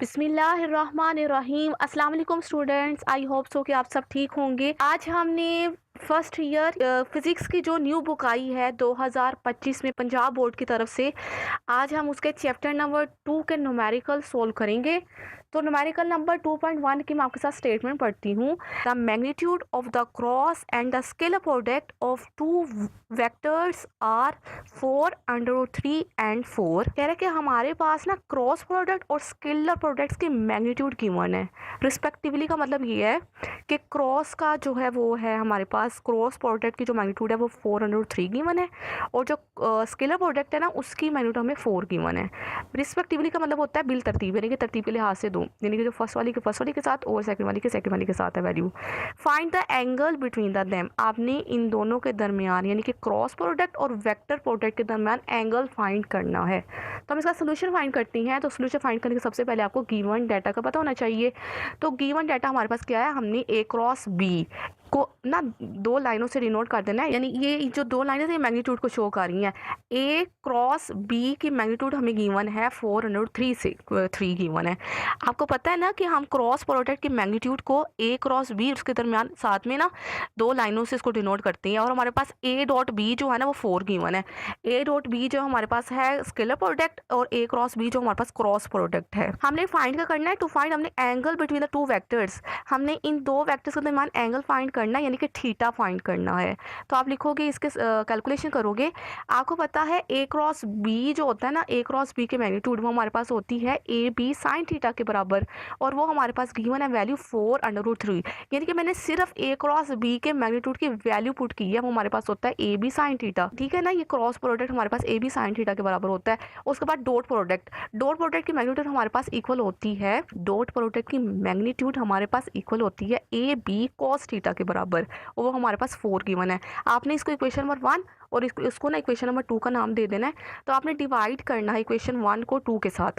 बिस्मिल्लाहिर्रहमानिर्रहीम। अस्सलाम वालेकुम स्टूडेंट्स, आई होप सो कि आप सब ठीक होंगे। आज हमने फर्स्ट ईयर फिज़िक्स की जो न्यू बुक आई है 2025 में पंजाब बोर्ड की तरफ से, आज हम उसके चैप्टर नंबर 2 के न्यूमेरिकल सोल्व करेंगे। तो न्यूमेरिकल नंबर 2.1 की मैं आपके साथ स्टेटमेंट पढ़ती हूँ। The magnitude of the cross and the scalar product of two vectors are 4√3 and 4। कह रहे हैं कि हमारे पास ना क्रॉस प्रोडक्ट और स्केलर प्रोडक्ट्स की मैग्नीट्यूड गिवन है रिस्पेक्टिवली। का मतलब ये है कि क्रॉस का जो है वो है हमारे पास क्रॉस प्रोडक्ट की जो मैग्नीट्यूड है वो 4√3 गिवन है, और जो स्केलर प्रोडक्ट है ना उसकी मैग्नीट्यूड हमें 4 गिवन है। रिस्पेक्टिवली का मतलब होता है बिल तरतीब, यानी कि तरतीब के लिहाज से दो, यानी कि जो फर्स्ट वाली के साथ और सेकंड वाली के साथ है value. Find the angle between the them. आपने इन दोनों के दरमियान यानी कि क्रॉस प्रोडक्ट और वेक्टर प्रोडक्ट के दरमियान एंगल फाइंड करना है। तो हम इसका सोल्यूशन फाइंड करती हैं। तो सोल्यूशन फाइंड करने के सबसे पहले आपको गिवन डाटा का पता होना चाहिए। तो गिवन डाटा हमारे पास क्या है, हमने ए क्रॉस बी को ना दो लाइनों से डिनोट कर देना है, यानी ये जो दो लाइनें ये मैग्नीट्यूड को शो कर रही हैं। ए क्रॉस बी की मैग्नीट्यूड हमें गिवन है 403 से 3 गिवन है। आपको पता है ना कि हम क्रॉस प्रोडक्ट की मैग्नीट्यूड को ए क्रॉस बी उसके दरमियान साथ में ना दो लाइनों से इसको डिनोट करते हैं, और हमारे पास ए डॉट बी जो है ना वो 4 गिवन है। ए डॉट बी जो हमारे पास है स्केलर प्रोडक्ट, और ए क्रॉस बी जो हमारे पास क्रॉस प्रोडक्ट है। हमने फाइंड क्या करना है, टू फाइंड हमने angle between the two vectors. हमने इन दो वेक्टर्स के दरमियान एंगल फाइंड करना है, यानी कि थीटा फाइंड करना है। तो आप लिखोगे, इसके कैलकुलेशन करोगे। आपको पता है ए क्रॉस बी जो होता है ना, ए क्रॉस बी की मैग्नीट्यूड वो हमारे पास होती है ए बी साइन थीटा के बराबर, और वो हमारे पास गिवन है वैल्यू 4√3। यानी कि मैंने सिर्फ ए क्रॉस बी के मैग्नीट्यूड की वैल्यू पुट की है, वो हमारे पास होता है ए बी साइन थीटा। ठीक है ना, ये क्रॉस प्रोडक्ट हमारे पास ए बी साइन थीटा के बराबर होता है। उसके बाद डॉट प्रोडक्ट की मैग्नीट्यूड हमारे पास इक्वल होती है, डॉट प्रोडक्ट की मैग्नीट्यूड हमारे पास इक्वल होती है ए बी कॉस थीटा के बराबर, और वो हमारे पास 4 गिवन है। आपने इसको इक्वेशन नंबर 1 और इसको ना इक्वेशन नंबर 2 का नाम दे देना है। तो आपने डिवाइड करना है इक्वेशन 1 को 2 के साथ।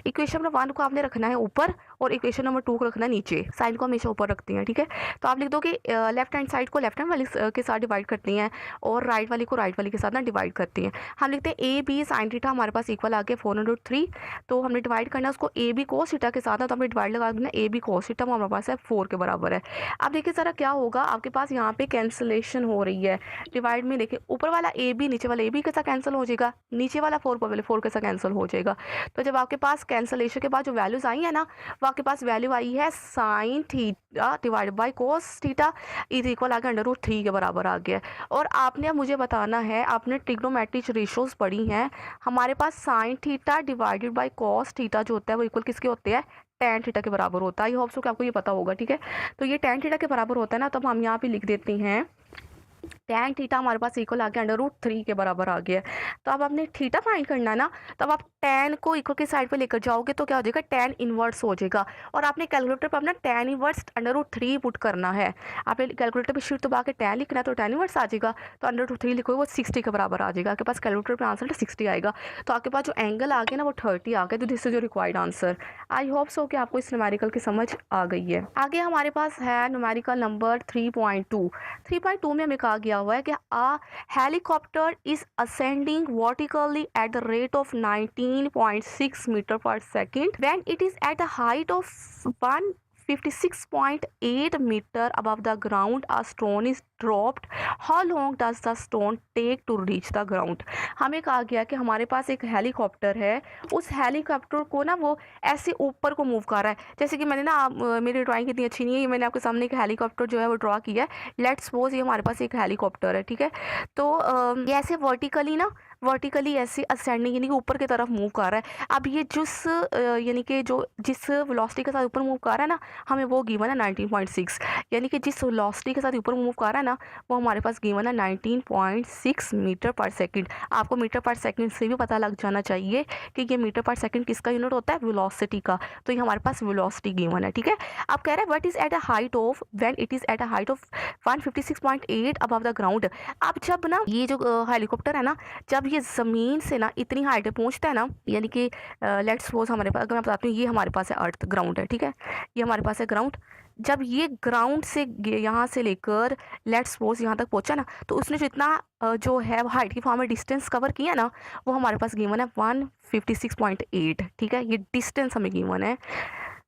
इक्वेशन नंबर 1 को आपने रखना है ऊपर, और इक्वेशन नंबर 2 को रखना है नीचे। साइन को हमेशा ऊपर रखती हैं, ठीक है। तो आप लिख दो कि लेफ्ट हैंड साइड को लेफ्ट हैंड वाली के साथ डिवाइड करती हैं, और राइट वाली को राइट वाली के साथ ना डिवाइड करती हैं। हम लिखते हैं ए बी साइन थीटा हमारे पास इक्वल आ गया 4√3। तो हमने डिवाइड करना है उसको ए बी कोस थीटा के साथ, तो हमने डिवाइड लगा देना ए बी कोस थीटा हमारे पास है 4 के बराबर है। अब देखिए ज़रा क्या होगा, आपके पास यहाँ पे कैंसिलेशन हो रही है डिवाइड में। देखिए ऊपर वाला ए बी नीचे वाला ए बी के साथ कैंसिल हो जाएगा, नीचे वाला 4 वाले 4 के साथ कैंसिल हो जाएगा। तो जब आपके पास कैंसिलेशन के बाद जो वैल्यूज आई है ना, वो आपके पास वैल्यू आई है sine theta divide by cos theta is equal आ गया √3 के बराबर आ गया। और आपने अब मुझे बताना है, आपने ट्रिग्नोमेट्रिक रेशियोज पढ़ी हैं, हमारे पास sine theta divided by cos theta जो होता है वो इक्वल किसके होते हैं, tan थीटा के बराबर होता है। आई होप सो कि आपको ये पता होगा, ठीक है। तो ये tan थीटा के बराबर होता है ना, तब हम यहाँ पे लिख देते हैं tan थीटा हमारे पास इक्वल आ गया √3 के बराबर आ गया। तो अब आपने थीटा फाइंड करना है ना, तब आप tan को इक्वल के साइड पे लेकर जाओगे तो क्या हो जाएगा, tan इनवर्स हो जाएगा। और आपने कैलकुलेटर पर अपना tan इनवर्स √3 पुट करना है। आपने कैलकुलेटर पे शीट दबा के tan लिखना है, तो tan इनवर्स आ जाएगा। तो √3 लिखोगे वो 60 के बराबर आ जाएगा। आपके पास कैलकुलेटर पे आंसर 60 आएगा। तो आपके पास जो एंगल आ गया ना वो 30 आ गया। तो this is your required answer. I hope so कि आपको इस न्यूमेरिकल की समझ आ गई है। आगे हमारे पास है न्यूमेरिकल नंबर 3.2। 3.2 में हमें कहा गया हुआ है कि a helicopter is ascending vertically at the rate of 19.6 meter per second when it is at a height of 156.8 meter above the ground. A stone is dropped. How long does the stone take to reach the ground? हमें कहा गया कि हमारे पास एक helicopter है, उस helicopter को ना वो ऐसे ऊपर को मूव कर रहा है। जैसे कि मैंने ना मेरी ड्राइंग इतनी अच्छी नहीं है, मैंने आपके सामने एक हेलीकॉप्टर जो है वो ड्रॉ किया है। लेट्स सपोज ये हमारे पास एक हेलीकॉप्टर है, ठीक है। तो ये ऐसे वर्टिकली ऐसे असेंडिंग यानी कि ऊपर की तरफ मूव कर रहा है। अब ये यानी कि जिस वेलोसिटी के साथ ऊपर मूव कर रहा है ना, हमें वो गिवन है 19.6। यानी कि जिस वेलोसिटी के साथ ऊपर मूव कर रहा है ना, वो हमारे पास गिवन है 19.6 मीटर पर सेकंड। आपको मीटर पर सेकंड से भी पता लग जाना चाहिए कि ये मीटर पर सेकंड किसका यूनिट होता है, वेलोसिटी का। तो ये हमारे पास वेलोसिटी गिवन है, ठीक है। आप कह रहे हैं what is at a height of when it is at a height of 156.8 above the ground. अब जब ना ये जो हेलीकॉप्टर है ना, जब ये ज़मीन से ना इतनी हाइट पे पहुंचता है ना, यानी कि लेट्स सपोज हमारे पास, अगर मैं बताती हूँ, ये हमारे पास है अर्थ ग्राउंड है, ठीक है। ये हमारे पास है ग्राउंड, जब ये ग्राउंड से यहाँ से लेकर लेट्स सपोज यहाँ तक पहुँचा ना, तो उसने जो इतना जो है हाइट की फॉर्म में डिस्टेंस कवर किया ना, वो हमारे पास गिवन है 156.8। ठीक है, ये डिस्टेंस हमें गिवन है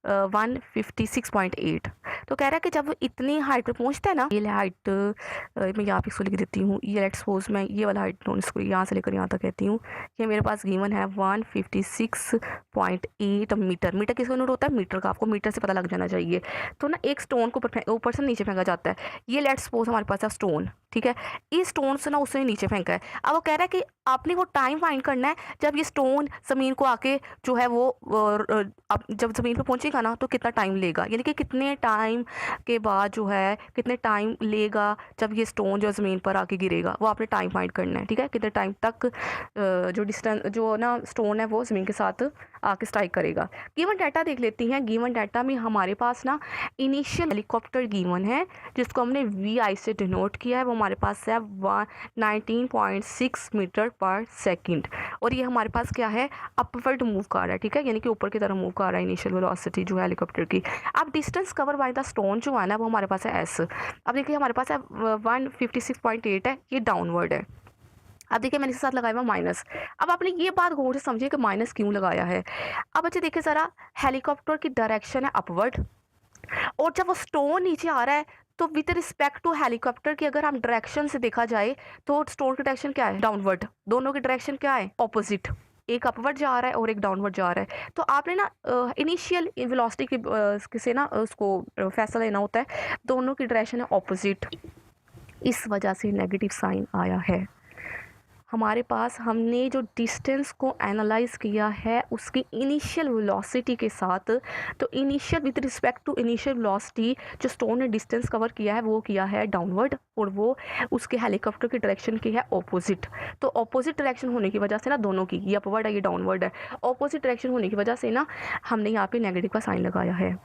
156.8। तो कह रहा है कि जब इतनी हाइट पे पहुंचता है ना, ये हाइट मैं यहाँ पे इसको लिख देती हूँ, ये लेट्स सपोज मैं ये वाला हाइट इसको यहाँ से लेकर यहाँ तक कहती हूँ कि मेरे पास गिवन है 156.8 मीटर। मीटर किसको नोट होता है? मीटर का। आपको मीटर से पता लग जाना चाहिए। तो ना एक स्टोन को ऊपर से नीचे फेंका जाता है। ये लेट्स सपोज हमारे पास है स्टोन, ठीक है, इस स्टोन से ना उसने नीचे फेंका है। अब वो कह रहा है कि आपने वो टाइम फाइंड करना है जब ये स्टोन ज़मीन को आके जो है वो अब जब ज़मीन पे पहुंचेगा ना, तो कितना टाइम लेगा, यानी कि कितने टाइम के बाद जो है कितने टाइम लेगा जब ये स्टोन जो ज़मीन पर आके गिरेगा, वो आपने टाइम फाइंड करना है। ठीक है, कितने टाइम तक जो डिस्टेंस जो ना स्टोन है वो ज़मीन के साथ आके स्ट्राइक करेगा। गिवन डाटा देख लेती हैं। गिवन डाटा में हमारे पास ना इनिशियल हेलीकॉप्टर गिवन है, जिसको हमने VI से डिनोट किया है। वो हमारे पास है 19.6 मीटर पर सेकंड, और ये हमारे पास क्या है? अपवर्ड मूव कर रहा है। ठीक है, यानी कि ऊपर की तरफ मूव कर रहा है इनिशियल वेलोसिटी जो है हेलीकॉप्टर की। अब distance cover by the stone जो है ना, वो हमारे पास है S। अब देखिए हमारे पास है 156.8 है, ये डाउनवर्ड है। अब देखिए मैंने इसके साथ लगाया हुआ माइनस। अब आपने ये बात गौर से समझिए कि माइनस क्यों लगाया है। अब बच्चे देखिए ज़रा, हेलीकॉप्टर की डायरेक्शन है अपवर्ड, और जब वो स्टोन नीचे आ रहा है तो विद रिस्पेक्ट टू हेलीकॉप्टर की अगर हम डायरेक्शन से देखा जाए तो स्टोन की डायरेक्शन क्या है? डाउनवर्ड। दोनों की डायरेक्शन क्या है? ऑपोजिट। एक अपवर्ड जा रहा है और एक डाउनवर्ड जा रहा है। तो आपने ना इनिशियल वेलोसिटी की से ना उसको फैसला लेना होता है। दोनों की डायरेक्शन है ऑपोजिट, इस वजह से नेगेटिव साइन आया है। हमारे पास हमने जो डिस्टेंस को एनालाइज किया है उसकी इनिशियल वेलोसिटी के साथ, तो initial with respect to initial velocity जो स्टोन ने डिस्टेंस कवर किया है वो किया है डाउनवर्ड, और वो उसके हेलीकॉप्टर की डायरेक्शन की है ऑपोजिट। तो ऑपोजिट डायरेक्शन होने की वजह से ना, दोनों की, ये अपवर्ड है ये डाउनवर्ड है, ऑपोजिट डायरेक्शन होने की वजह से ना हमने यहाँ पे नेगेटिव का साइन लगाया है।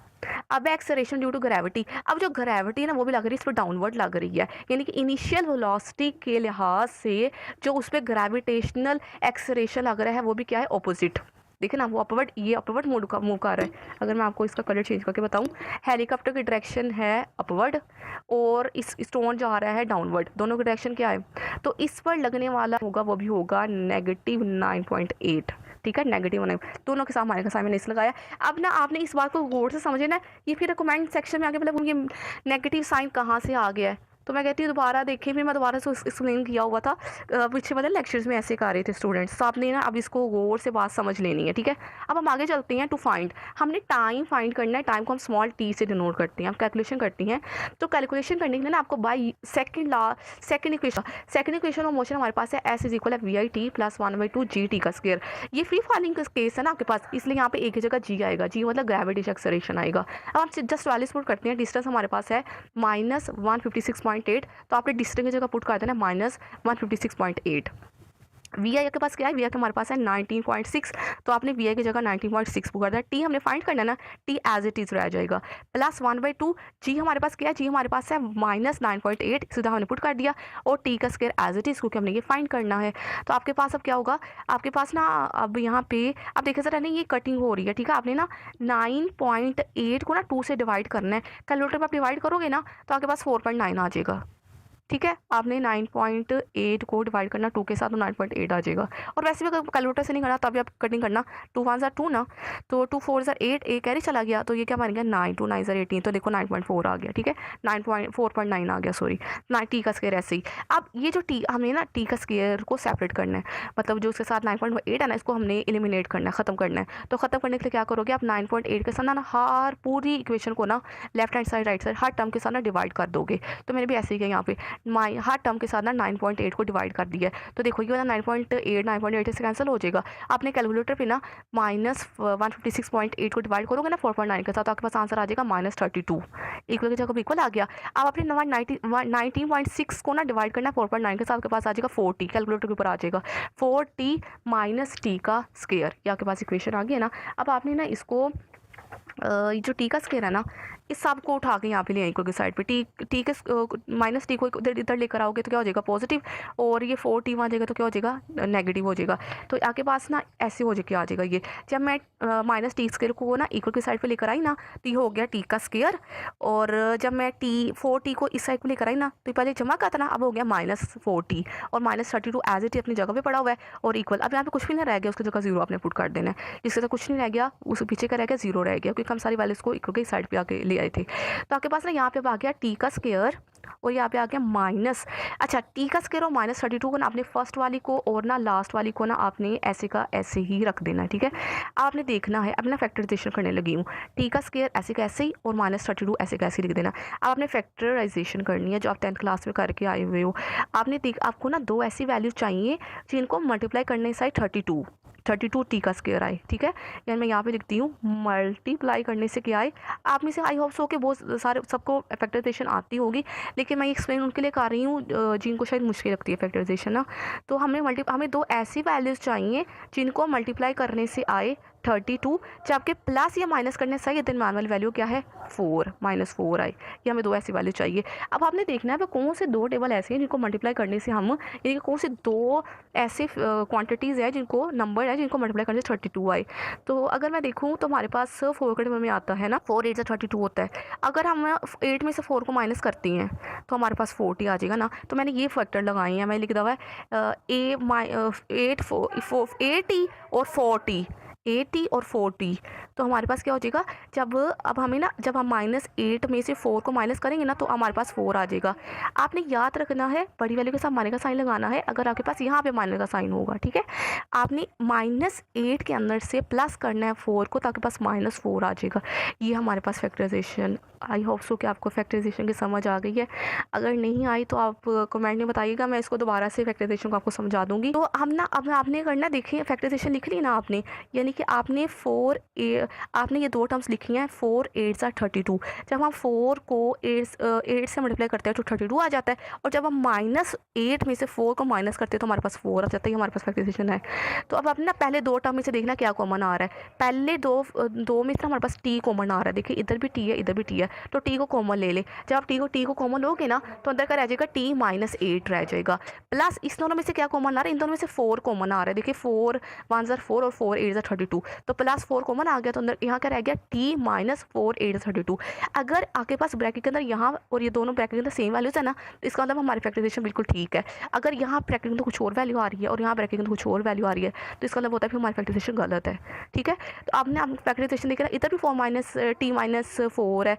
अब एक्सेलरेशन ड्यू टू ग्रेविटी। अब जो ग्रेविटी है ना वो भी लग रही है, इस पर डाउनवर्ड लग रही है, यानी कि इनिशियल वेलोसिटी के लिहाज से जो उस पर ग्रेविटेशनल एक्सेलरेशन लग रहा है वो भी क्या है? ऑपोजिट। देखिए ना, वो अपवर्ड, ये अपवर्ड मूव कर रहा है। अगर मैं आपको इसका कलर चेंज करके बताऊं, हेलीकॉप्टर की डायरेक्शन है अपवर्ड और इस स्टोन जा रहा है डाउनवर्ड, दोनों की डायरेक्शन क्या है? तो इस पर लगने वाला होगा वो भी होगा -9.8। ठीक है, -9, दोनों के साथ हमारे का साइन मैंने इस लगाया। अब ना आपने इस बात को गौर से समझे ना, ये फिर कमेंट सेक्शन में आके मतलब ये नेगेटिव साइन कहाँ से आ गया है, तो मैं कहती हूँ दोबारा देखिए। फिर मैं दोबारा से एक्सप्लेन किया हुआ था पीछे वाले लेक्चर्स में, ऐसे कर रहे थे स्टूडेंट्स। तो आपने ना अब इसको गौर से बात समझ लेनी है। ठीक है, अब हम आगे चलते हैं। टू फाइंड, हमने टाइम फाइंड करना है। टाइम को हम स्मॉल t से डिनोट करते हैं। हम कैलकुलेशन करती हैं, तो कैलकुलेशन करने के लिए ना आपको by second equation of motion हमारे पास है S = VIT + 1/2 GT का स्क्वायर। ये फ्री फॉलिंग का केस है ना आपके पास, इसलिए यहाँ पे एक ही जगह G आएगा। G मतलब ग्रेविटी एक्सेलरेशन आएगा। अब हम जस्ट वैल्यूज पुट करते हैं। डिस्टेंस हमारे पास है -156.8, तो आपने डिस्टेंस की जगह पुट कर देना -156.8। VI के पास क्या है? VI हमारे पास है 19.6, तो आपने VI की जगह 19.6 पुट कर दिया। T हमने फाइंड करना है ना, T एज इट इज रह जाएगा, प्लस 1/2। G हमारे पास क्या है? G हमारे पास है -9.8, सीधा हमने पुट कर दिया, और T का स्क्वायर एज इट इज, क्योंकि हमने ये फाइंड करना है। तो आपके पास अब क्या होगा? आपके पास ना अब यहाँ पे अब देखिए सर नहीं, ये कटिंग हो रही है। ठीक है, आपने ना 9.8 को ना 2 से डिवाइड करना है। कैलकुलेटर पर आप डिवाइड करोगे ना तो आपके पास 4.9 आ जाएगा। ठीक है, आपने 9.8 को डिवाइड करना 2 के साथ, तो 9.8 आ जाएगा। और वैसे भी अगर कैलकुलेटर से नहीं करना तभी आप कटिंग करना, 2 1 ज़ा 2 ना, तो 2 4 ज़ा 8, एक कैरी चला गया, तो ये क्या बन गया? 9 2 9 ज़ा 18, तो देखो 9.4 आ गया। ठीक है, 4.9 आ गया, सॉरी। टी का स्क्वायर ऐसे ही। अब ये जो टी हमने ना टी का स्क्वायर को सेपरेट करना है, मतलब जो उसके साथ 9.8 है ना, इसको हमने एलिमिनेट करना है, ख़त्म करना है। तो ख़त्म करने के लिए क्या करोगे आप? 9.8 के साथ ना हर पूरी इक्वेशन को ना left hand side right side हर टर्म के साथ ना डिवाइड कर दोगे। तो मैंने भी ऐसे ही किया यहाँ पे, हर टर्म के साथ ना 9.8 को डिवाइड कर दिया है। तो देखो ये वाला 9.8 से कैंसिल हो जाएगा। आपने कैलकुलेटर पे ना -156.8 को डिवाइड करोगे ना 4.9 के साथ, तो आपके पास आंसर आ जाएगा -32। इक्वल की जगह इक्वल आ गया। अब आपने 19.6 को ना डिवाइड करना है 4.9 के साथ, आपके पास आ जाएगा 4t, कैलकुलेटर के ऊपर आ जाएगा 4t - t का स्क्वायर। ये आपके पास इक्वेशन आ गई है ना। अब आपने ना इसको ये जो टी का स्क्वायर है ना, इस सब को उठा के यहाँ पे ले आई इक्वल की साइड पे, टी के माइनस टी को इधर इधर लेकर आओगे तो क्या हो जाएगा पॉजिटिव, और ये 4t वहाँ जाएगा तो क्या हो जाएगा नेगेटिव हो जाएगा। तो आपके पास ना ऐसे हो जाके आ जाएगा ये। जब मैं माइनस टी स्क्वायर को ना इक्वल की साइड पे लेकर आई ना तो ये हो गया टी का स्क्वायर, और जब मैं 4t को इस साइड पे लेकर आई ना तो पहले जमा का था ना, अब हो गया -4t, और -32 एज इट अपनी जगह पे पड़ा हुआ है और इक्वल। अब यहाँ पे कुछ भी नहीं रह गया, उसकी जगह जीरो आपने पुट कर देना है। इसके साथ कुछ नहीं रह गया, उस पीछे का रह गया जीरो रह गया, क्योंकि हम सारी वैल्यूज को इक्वल की साइड पे आके ले आए थे। तो आपके पास ना यहाँ पे अब आ गया टी का स्क्वायर, और यहाँ पे आ गया माइनस, अच्छा टी का स्क्वायर और -32 को ना आपने फर्स्ट वाली को और ना लास्ट वाली को ना आपने ऐसे का ऐसे ही रख देना है, ठीक है। आपने देखना है, अपना फैक्टराइजेशन करने लगी हूँ, टी का स्क्वायर ऐसे का ऐसे ही और -32 ऐसे का ऐसे लिख देना। अब आपने फैक्टराइजेशन करनी है जो आप 10th क्लास में करके आए हुए हो। आपने आपको ना दो ऐसी वैल्यू चाहिए जिनको मल्टीप्लाई करने से 32 टी का स्क्वायर आए, ठीक है। यानी मैं यहाँ पे लिखती हूँ मल्टीप्लाई करने से क्या आए। आप में से आई होप सो के बहुत सारे सबको फैक्टराइजेशन आती होगी, लेकिन मैं एक्सप्लेन उनके लिए कर रही हूँ जिनको शायद मुश्किल लगती है फैक्टराइजेशन ना। तो हमें दो ऐसी वैल्यूज़ चाहिए जिनको मल्टीप्लाई करने से आए 32, जबकि प्लस या माइनस करने से ये दरम्यान वाली वैल्यू क्या है 4 -4 आई। ये हमें दो ऐसी वैल्यू चाहिए। अब आपने देखना है वो कौन से दो टेबल ऐसे हैं जिनको मल्टीप्लाई करने से हम, यानी कि कौन से दो ऐसे क्वांटिटीज़ है जिनको नंबर है जिनको मल्टीप्लाई करने से 32 आए। तो अगर मैं देखूँ तो हमारे पास 4 के टेबल में आता है ना, 4 8 32 होता है। अगर हम 8 में से 4 को माइनस करती हैं तो हमारे पास 40 आ जाएगा ना। तो मैंने ये फैक्टर लगाए हैं, मैं लिख दवा है 80 और 40, 80 और 40। तो हमारे पास क्या हो जाएगा, अब हमें ना जब हम -8 में से 4 को माइनस करेंगे ना तो हमारे पास 4 आ जाएगा। आपने याद रखना है बड़ी वैल्यू के साथ माइनस का साइन लगाना है, अगर आपके पास यहाँ पे माइनस का साइन होगा, ठीक है। आपने -8 के अंदर से प्लस करना है 4 को, ताकि पास -4 आ जाएगा। ये हमारे पास फैक्टराइजेशन। आई होप सो कि आपको फैक्टराइजेशन की समझ आ गई है। अगर नहीं आई तो आप कमेंट में बताइएगा, मैं इसको दोबारा से फैक्टराइजेशन को आपको समझा दूंगी। तो हम ना अब आपने करना, देखिए फैक्टराइजेशन लिख ली ना आपने, यानी कि आपने आपने ये दो टर्म्स लिखी हैं 4 8 32। जब हम 4 को 8 से मल्टीप्लाई करते हैं तो 32 आ जाता है, और जब हम -8 में से 4 को माइनस करते हैं तो हमारे पास 4 आ जाता है। हमारे पास फैक्टराइजेशन है। तो अब आपने ना पहले दो टर्म में से देखना क्या कॉमन आ रहा है। पहले दो में से हमारे पास टी कॉमन आ रहा है, देखिए इधर भी टी है इधर भी टी है, तो टी को कॉमन ले ले। जब आप टी को कॉमन लोगे ना तो अंदर का रह जाएगा टी -8 रह जाएगा, प्लस इस दोनों में से क्या कॉमन आ रहा है, इन दोनों में से 4 कॉमन आ रहा है। देखिए 4 1 4 और 4 8 32, तो +4 कॉमन आ गया, तो अंदर यहाँ क्या रह गया t -4 8 32। अगर आपके पास ब्रैकेट के अंदर यहाँ और ये दोनों ब्रैकेट के अंदर सेम वैल्यूज है ना, तो इसका मतलब हमारी फैक्टराइजेशन बिल्कुल ठीक है। अगर यहाँ ब्रैकेट के अंदर कुछ और वैल्यू आ रही है और यहाँ ब्रैकेट के अंदर कुछ और वैल्यू आ रही है, तो इसका मतलब होता है कि हमारी फैक्टराइजेशन गलत है, ठीक है। तो आपने आप फैक्टराइजेशन देखना, इधर भी t -4 है,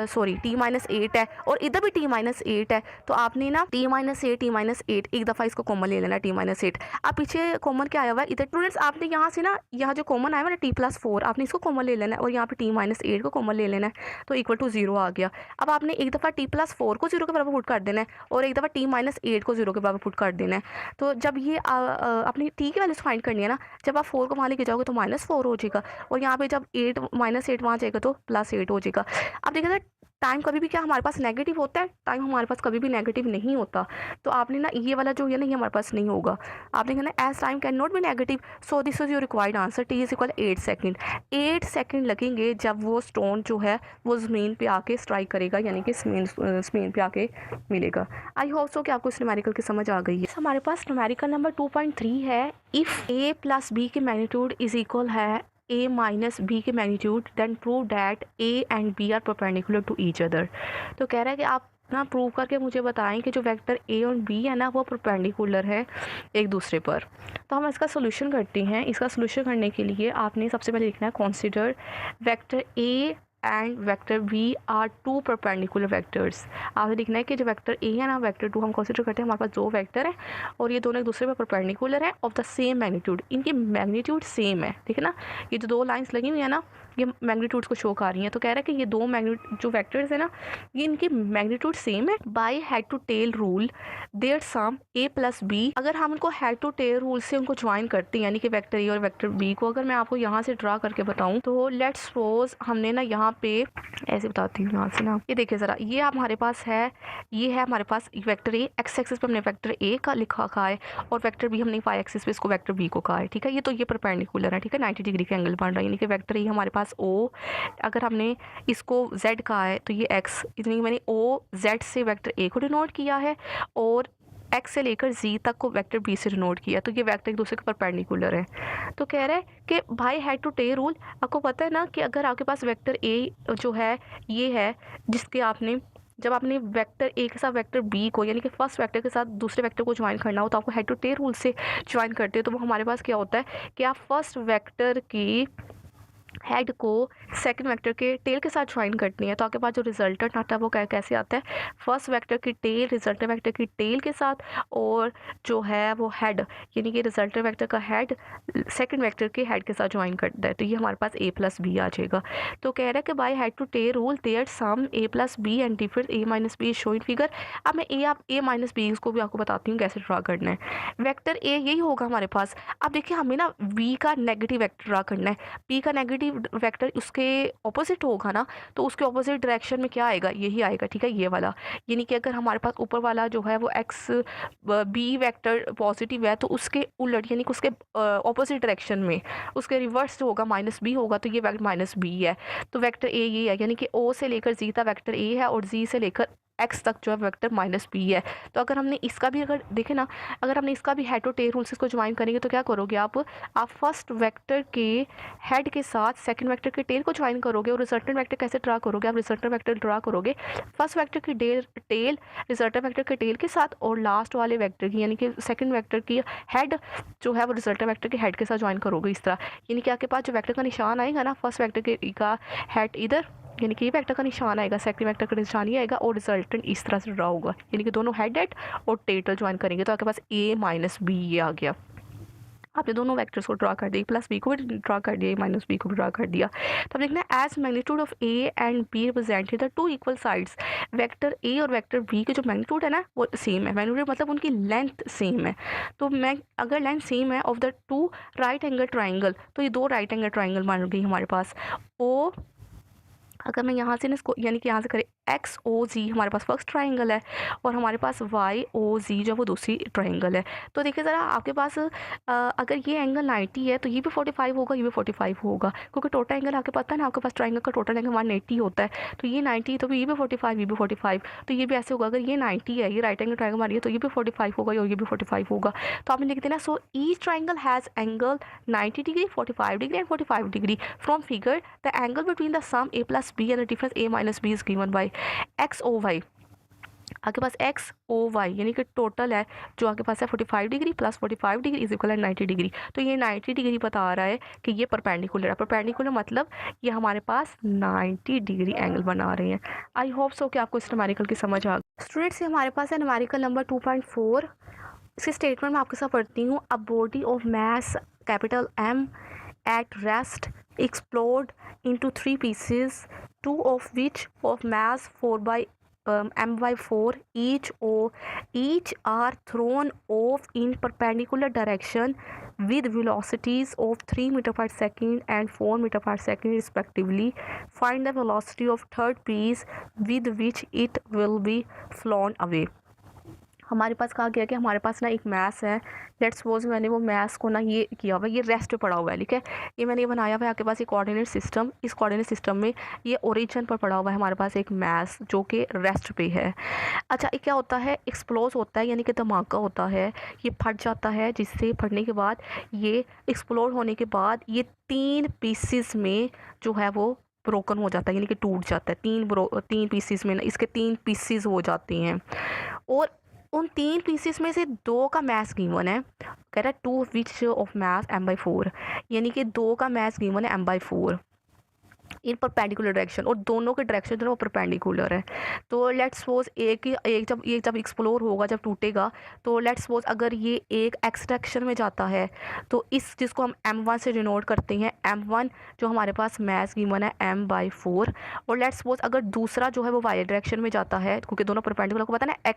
सॉरी t -8 है, और इधर भी t -8 है। तो आपने ना t -8 एक दफ़ा इसको कॉमन ले लेना t -8। अब पीछे कॉमन क्या आया हुआ है इधर स्टूडेंट्स, आपने यहाँ से ना यहाँ जो कॉमन आया हुआ है ना t+4, आपने इसको कॉमन ले लेना है, और यहाँ पे t -8 को कॉमन ले लेना है, तो इक्वल टू 0 आ गया। अब आपने एक दफ़ा t+4 को 0 के बराबर पुट कर देना है, और एक दफ़ा t -8 को 0 के बराबर पुट कर देना है। तो जब ये अपनी t की वैल्यूज फाइंड करनी है ना, जब आप 4 को वहाँ लेके जाओगे तो -4 हो जाएगा, और यहाँ पे जब 8 -8 वहाँ जाएगा तो +8 हो जाएगा। अब देखिए टाइम कभी भी क्या हमारे पास नेगेटिव होता है, टाइम हमारे पास कभी भी नेगेटिव नहीं होता। तो आपने ना ये वाला जो है ना ये हमारे पास नहीं होगा। आपने कहना as time can not be negative, so this is your required answer, t is equal 8 second. 8 second लगेंगे जब वो स्टोन जो है वो ज़मीन पे आके स्ट्राइक करेगा, यानी कि ज़मीन पे आके मिलेगा। आई होप सो कि आपको इस न्यूमेरिकल की समझ आ गई है। हमारे पास न्यूमेरिकल नंबर 2.3 है, इफ़ a + b की मैग्नीट्यूड इज इक्वल है a minus b के magnitude, then prove that a and b are perpendicular to each other. तो कह रहा है कि आप ना प्रूव करके मुझे बताएं कि जो वेक्टर a और b है ना वो परपेंडिकुलर है एक दूसरे पर। तो हम इसका सोल्यूशन करते हैं। इसका सोल्यूशन करने के लिए आपने सबसे पहले लिखना है consider vector a and vector v are two perpendicular vectors. आपने लिखना है कि जो वेक्टर a है ना वेक्टर 2 हम कंसीडर करते हैं, हमारे पास दो वेक्टर है और ये दोनों एक दूसरे पर परपेंडिकुलर है ऑफ द सेम मैग्नीट्यूड, इनकी मैग्नीट्यूड सेम है। ठीक है ना, ये जो दो लाइंस लगी हुई है ना ये मैग्नीट्यूड्स को शो कर रही हैं। तो कह रहा है कि ये दो जो वेक्टर्स है ना ये इनकी मैग्नीट्यूड सेम है। By head to tail rule their sum a + b, अगर हम इनको हेड टू टेल रूल से उनको ज्वाइन करते हैं यानी कि वेक्टर a और वेक्टर b को, अगर मैं आपको यहाँ से ड्रा करके बताऊँ तो लेट्स सपोज हमने ना यहाँ यहाँ पे ऐसे बताती हूँ यहाँ से ना, ये देखिए ज़रा, ये हमारे पास है, ये है हमारे पास वेक्टर ए, एक्स एक्सिस पे हमने वेक्टर ए का लिखा है और वेक्टर बी हमने वाई एक्सिस पे इसको वेक्टर बी को कहा है, ठीक है। ये तो ये परपेंडिकुलर है, ठीक है, 90 डिग्री के एंगल बन रहा है, यानी कि वेक्टर ए हमारे पास ओ, अगर हमने इसको जेड कहा है तो ये एक्स, यानी कि मैंने ओ जेड से वेक्टर ए को डिनोट किया है और एक्स से लेकर जी तक को वेक्टर बी से डिनोट किया, तो ये वेक्टर एक दूसरे के परपेंडिकुलर है। तो कह रहा है कि भाई हेड टू टेल रूल, आपको पता है ना कि अगर आपके पास वेक्टर ए जो है ये है, जिसके आपने जब आपने वेक्टर ए के साथ वेक्टर बी को, यानी कि फर्स्ट वेक्टर के साथ दूसरे वेक्टर को ज्वाइन करना हो तो आपको हेड टू टेल रूल से ज्वाइन करते हो, तो वो हमारे पास क्या होता है कि आप फर्स्ट वेक्टर की हेड को सेकंड वेक्टर के टेल के साथ ज्वाइन करनी है, तो आपके पास जो रिजल्टेंट आता है वो कैसे आता है, फर्स्ट वेक्टर की टेल रिजल्टेंट वेक्टर की टेल के साथ, और जो है वो हेड यानी कि रिजल्टेंट वेक्टर का हेड सेकंड वेक्टर के हेड के साथ ज्वाइन करता है, तो ये हमारे पास a प्लस बी आ जाएगा। तो कह रहा है कि by head to tail rule their sum a plus b and difference a minus b show in figure. अब मैं a माइनस बी को भी आपको बताती हूँ कैसे ड्रा करना है। वेक्टर a यही होगा हमारे पास। अब देखिए हमें ना v का नेगेटिव वेक्टर ड्रा करना है, p का नेगेटिव वेक्टर उसके ऑपोजिट होगा ना, तो उसके ऑपोजिट डायरेक्शन में क्या आएगा, यही आएगा, ठीक है, ये वाला। यानी कि अगर हमारे पास ऊपर वाला जो है वो एक्स बी वेक्टर पॉजिटिव है तो उसके उलट यानी कि उसके ऑपोजिट डायरेक्शन में उसके रिवर्स होगा, माइनस बी होगा, तो ये वेक्टर माइनस बी है। तो वेक्टर ए ये है, यानी कि ओ से लेकर जी तक वेक्टर ए है और जी से लेकर एक्स तक जो है वेक्टर माइनस बी है। तो अगर हमने इसका भी अगर देखें ना, अगर हमने इसका भी हेड टू टेल रूल से इसको ज्वाइन करेंगे तो क्या करोगे आप फर्स्ट वेक्टर के हेड के साथ सेकंड वेक्टर के टेल को ज्वाइन करोगे, और रिजल्टेंट वेक्टर कैसे ड्रा करोगे, आप रिजल्टेंट वेक्टर ड्रा करोगे फर्स्ट वेक्टर की टेल रिजल्टेंट वेक्टर के टेल के साथ और लास्ट वाले वेक्टर की यानी कि सेकंड वेक्टर की हेड जो है वो रिजल्टेंट वेक्टर के हेड के साथ ज्वाइन करोगे इस तरह। यानी कि आपके पास जो वेक्टर का निशान आएगा ना, फर्स्ट वेक्टर का हेड इधर, यानी कि ये वेक्टर का निशान आएगा, सेकंड वेक्टर का निशान ही आएगा और रिजल्टेंट इस तरह से ड्रा होगा, यानी कि दोनों हेड और टेल ज्वाइन करेंगे तो आपके पास a माइनस बी ये आ गया। आपने दोनों वेक्टर्स को ड्रा कर दिया, प्लस बी को भी ड्रा कर दिया, माइनस बी को भी ड्रा कर दिया। तो अब देखना as magnitude of a and b represented the two equal sides. Vector a और वेक्टर बी के जो मैग्नीट्यूड है ना वो सेम है, मैग्नीट्यूड मतलब उनकी लेंथ सेम है। तो मैं अगर लेंथ सेम है of the to right angle triangle, तो ये दो राइट एंगल ट्राइंगल मान गई हमारे पास। ओ अगर मैं यहाँ से ना इसको यानी कि यहाँ से करें एक्स ओ जी हमारे पास फर्स्ट ट्राइंगल है और हमारे पास वाई ओ जी जो वो दूसरी ट्राइंगल है। तो देखिए ज़रा आपके पास अगर ये एंगल 90 है तो ये भी 45 होगा, ये भी 45 होगा, क्योंकि टोटल एंगल आपके पता है ना, आपके पास ट्राइंगल का टोटल एंगल 180 होता है। तो ये 90 तो ये भी 45, ये भी 45, तो ये भी ऐसे होगा। अगर ये 90 है, ये राइट एंगल ट्राइंगल मारिए तो ये भी 45 होगा और ये भी 45 होगा। तो आपने लिख देना so each triangle has angle 90 degree, 45 degree and 45 degree. From figure the angle between the sum a plus b and the difference a minus b is given by x o y. आपके पास x o Y यानी कि total है जो आपके पास है 45 degree plus 45 degree is equal 90 degree. तो ये 90 डिग्री बता रहा है कि ये परपेंडिकुलर है। परपेंडिकुलर मतलब ये हमारे पास 90 डिग्री एंगल बना रहे हैं। आई होप सो कि आपको इस न्यूमेरिकल की समझ आ गई। स्टूडेंट्स हमारे पास है न्यूमेरिकल नंबर 2.4। इसके स्टेटमेंट मैं आपके साथ पढ़ती हूँ। A body of mass capital M at rest explode into three pieces, two of which of mass 4 by m by 4 each are thrown off in perpendicular direction with velocities of 3 meter per second and 4 meter per second respectively. Find the velocity of third piece with which it will be flown away. हमारे पास कहा गया कि हमारे पास ना एक mess है। Let's suppose मैंने वो मैस को ना ये किया हुआ है, ये रेस्ट पे पड़ा हुआ है, ठीक है, ये मैंने ये बनाया हुआ है आपके पास एक कोऑर्डिनेट सिस्टम। इस कोऑर्डिनेट सिस्टम में ये ओरिजिन पर पड़ा हुआ है हमारे पास एक मैस जो कि रेस्ट पे है। अच्छा ये क्या होता है, एक्सप्लोज होता है यानी कि धमाका होता है, ये फट जाता है, जिससे फटने के बाद ये एक्सप्लोड होने के बाद ये 3 पीसेस में जो है वो ब्रोकन हो जाता है, यानी कि टूट जाता है। 3 पीसेस में ना इसके 3 पीसेस हो जाते हैं और उन 3 पीसेस में से 2 का मैस गिवन है। कह रहा है 2 विच ऑफ मैस m/4, यानी कि 2 का मैस गिवन है m/4 इन परपेंडिकुलर डायरेक्शन, और दोनों के डायरेक्शन जो है वो परपेंडिकुलर है। तो लेट्स सपोज एक जब एक्सप्लोर होगा, जब टूटेगा, तो लेट्स सपोज अगर ये एक एक्स डायरेक्शन में जाता है तो इस जिसको हम m1 से डिनोट करते हैं, m1 जो हमारे पास मैस गिवन है m/4, और लेट्स सपोज अगर दूसरा जो है वो वाई डायरेक्शन में जाता है, क्योंकि दोनों परपेंडिकुलर को पता है ना,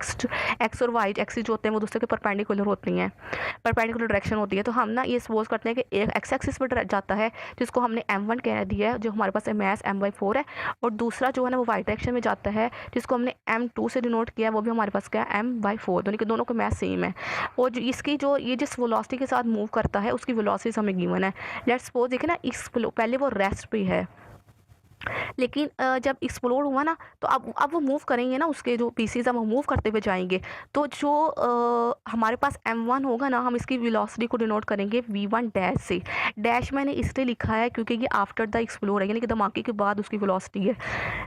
एक्स और वाई एक्सिस जो होते हैं वो दूसरे के परपेंडिकुलर होती हैं, परपेंडिकुलर डायरेक्शन होती है। तो हम ना ये सपोज करते हैं कि एक एक्स एक्सिस पर जाता है जिसको हमने m1 कह दिया है, जो हमारे पास मैस m/4 है, और दूसरा जो है ना वो वाई डायरेक्शन में जाता है जिसको हमने m2 से डिनोट किया है, वो भी हमारे पास क्या है m/4, दोनों के दोनों का मैस सेम है। और जो इसकी जो ये जिस वेलोसिटी के साथ मूव करता है उसकी वेलोसिटी हमें गिवन है। लेट्स सपोज देखिए ना, इस पहले वो रेस्ट पे है, लेकिन जब एक्सप्लोड हुआ ना तो अब वो मूव करेंगे ना, उसके जो पीसीज अब वो मूव करते हुए जाएंगे, तो जो हमारे पास m1 होगा ना, हम इसकी वेलोसिटी को डिनोट करेंगे v1 डैश से। डैश मैंने इसलिए लिखा है क्योंकि ये आफ्टर द एक्सप्लोड है, यानी कि धमाके के बाद उसकी वेलोसिटी है।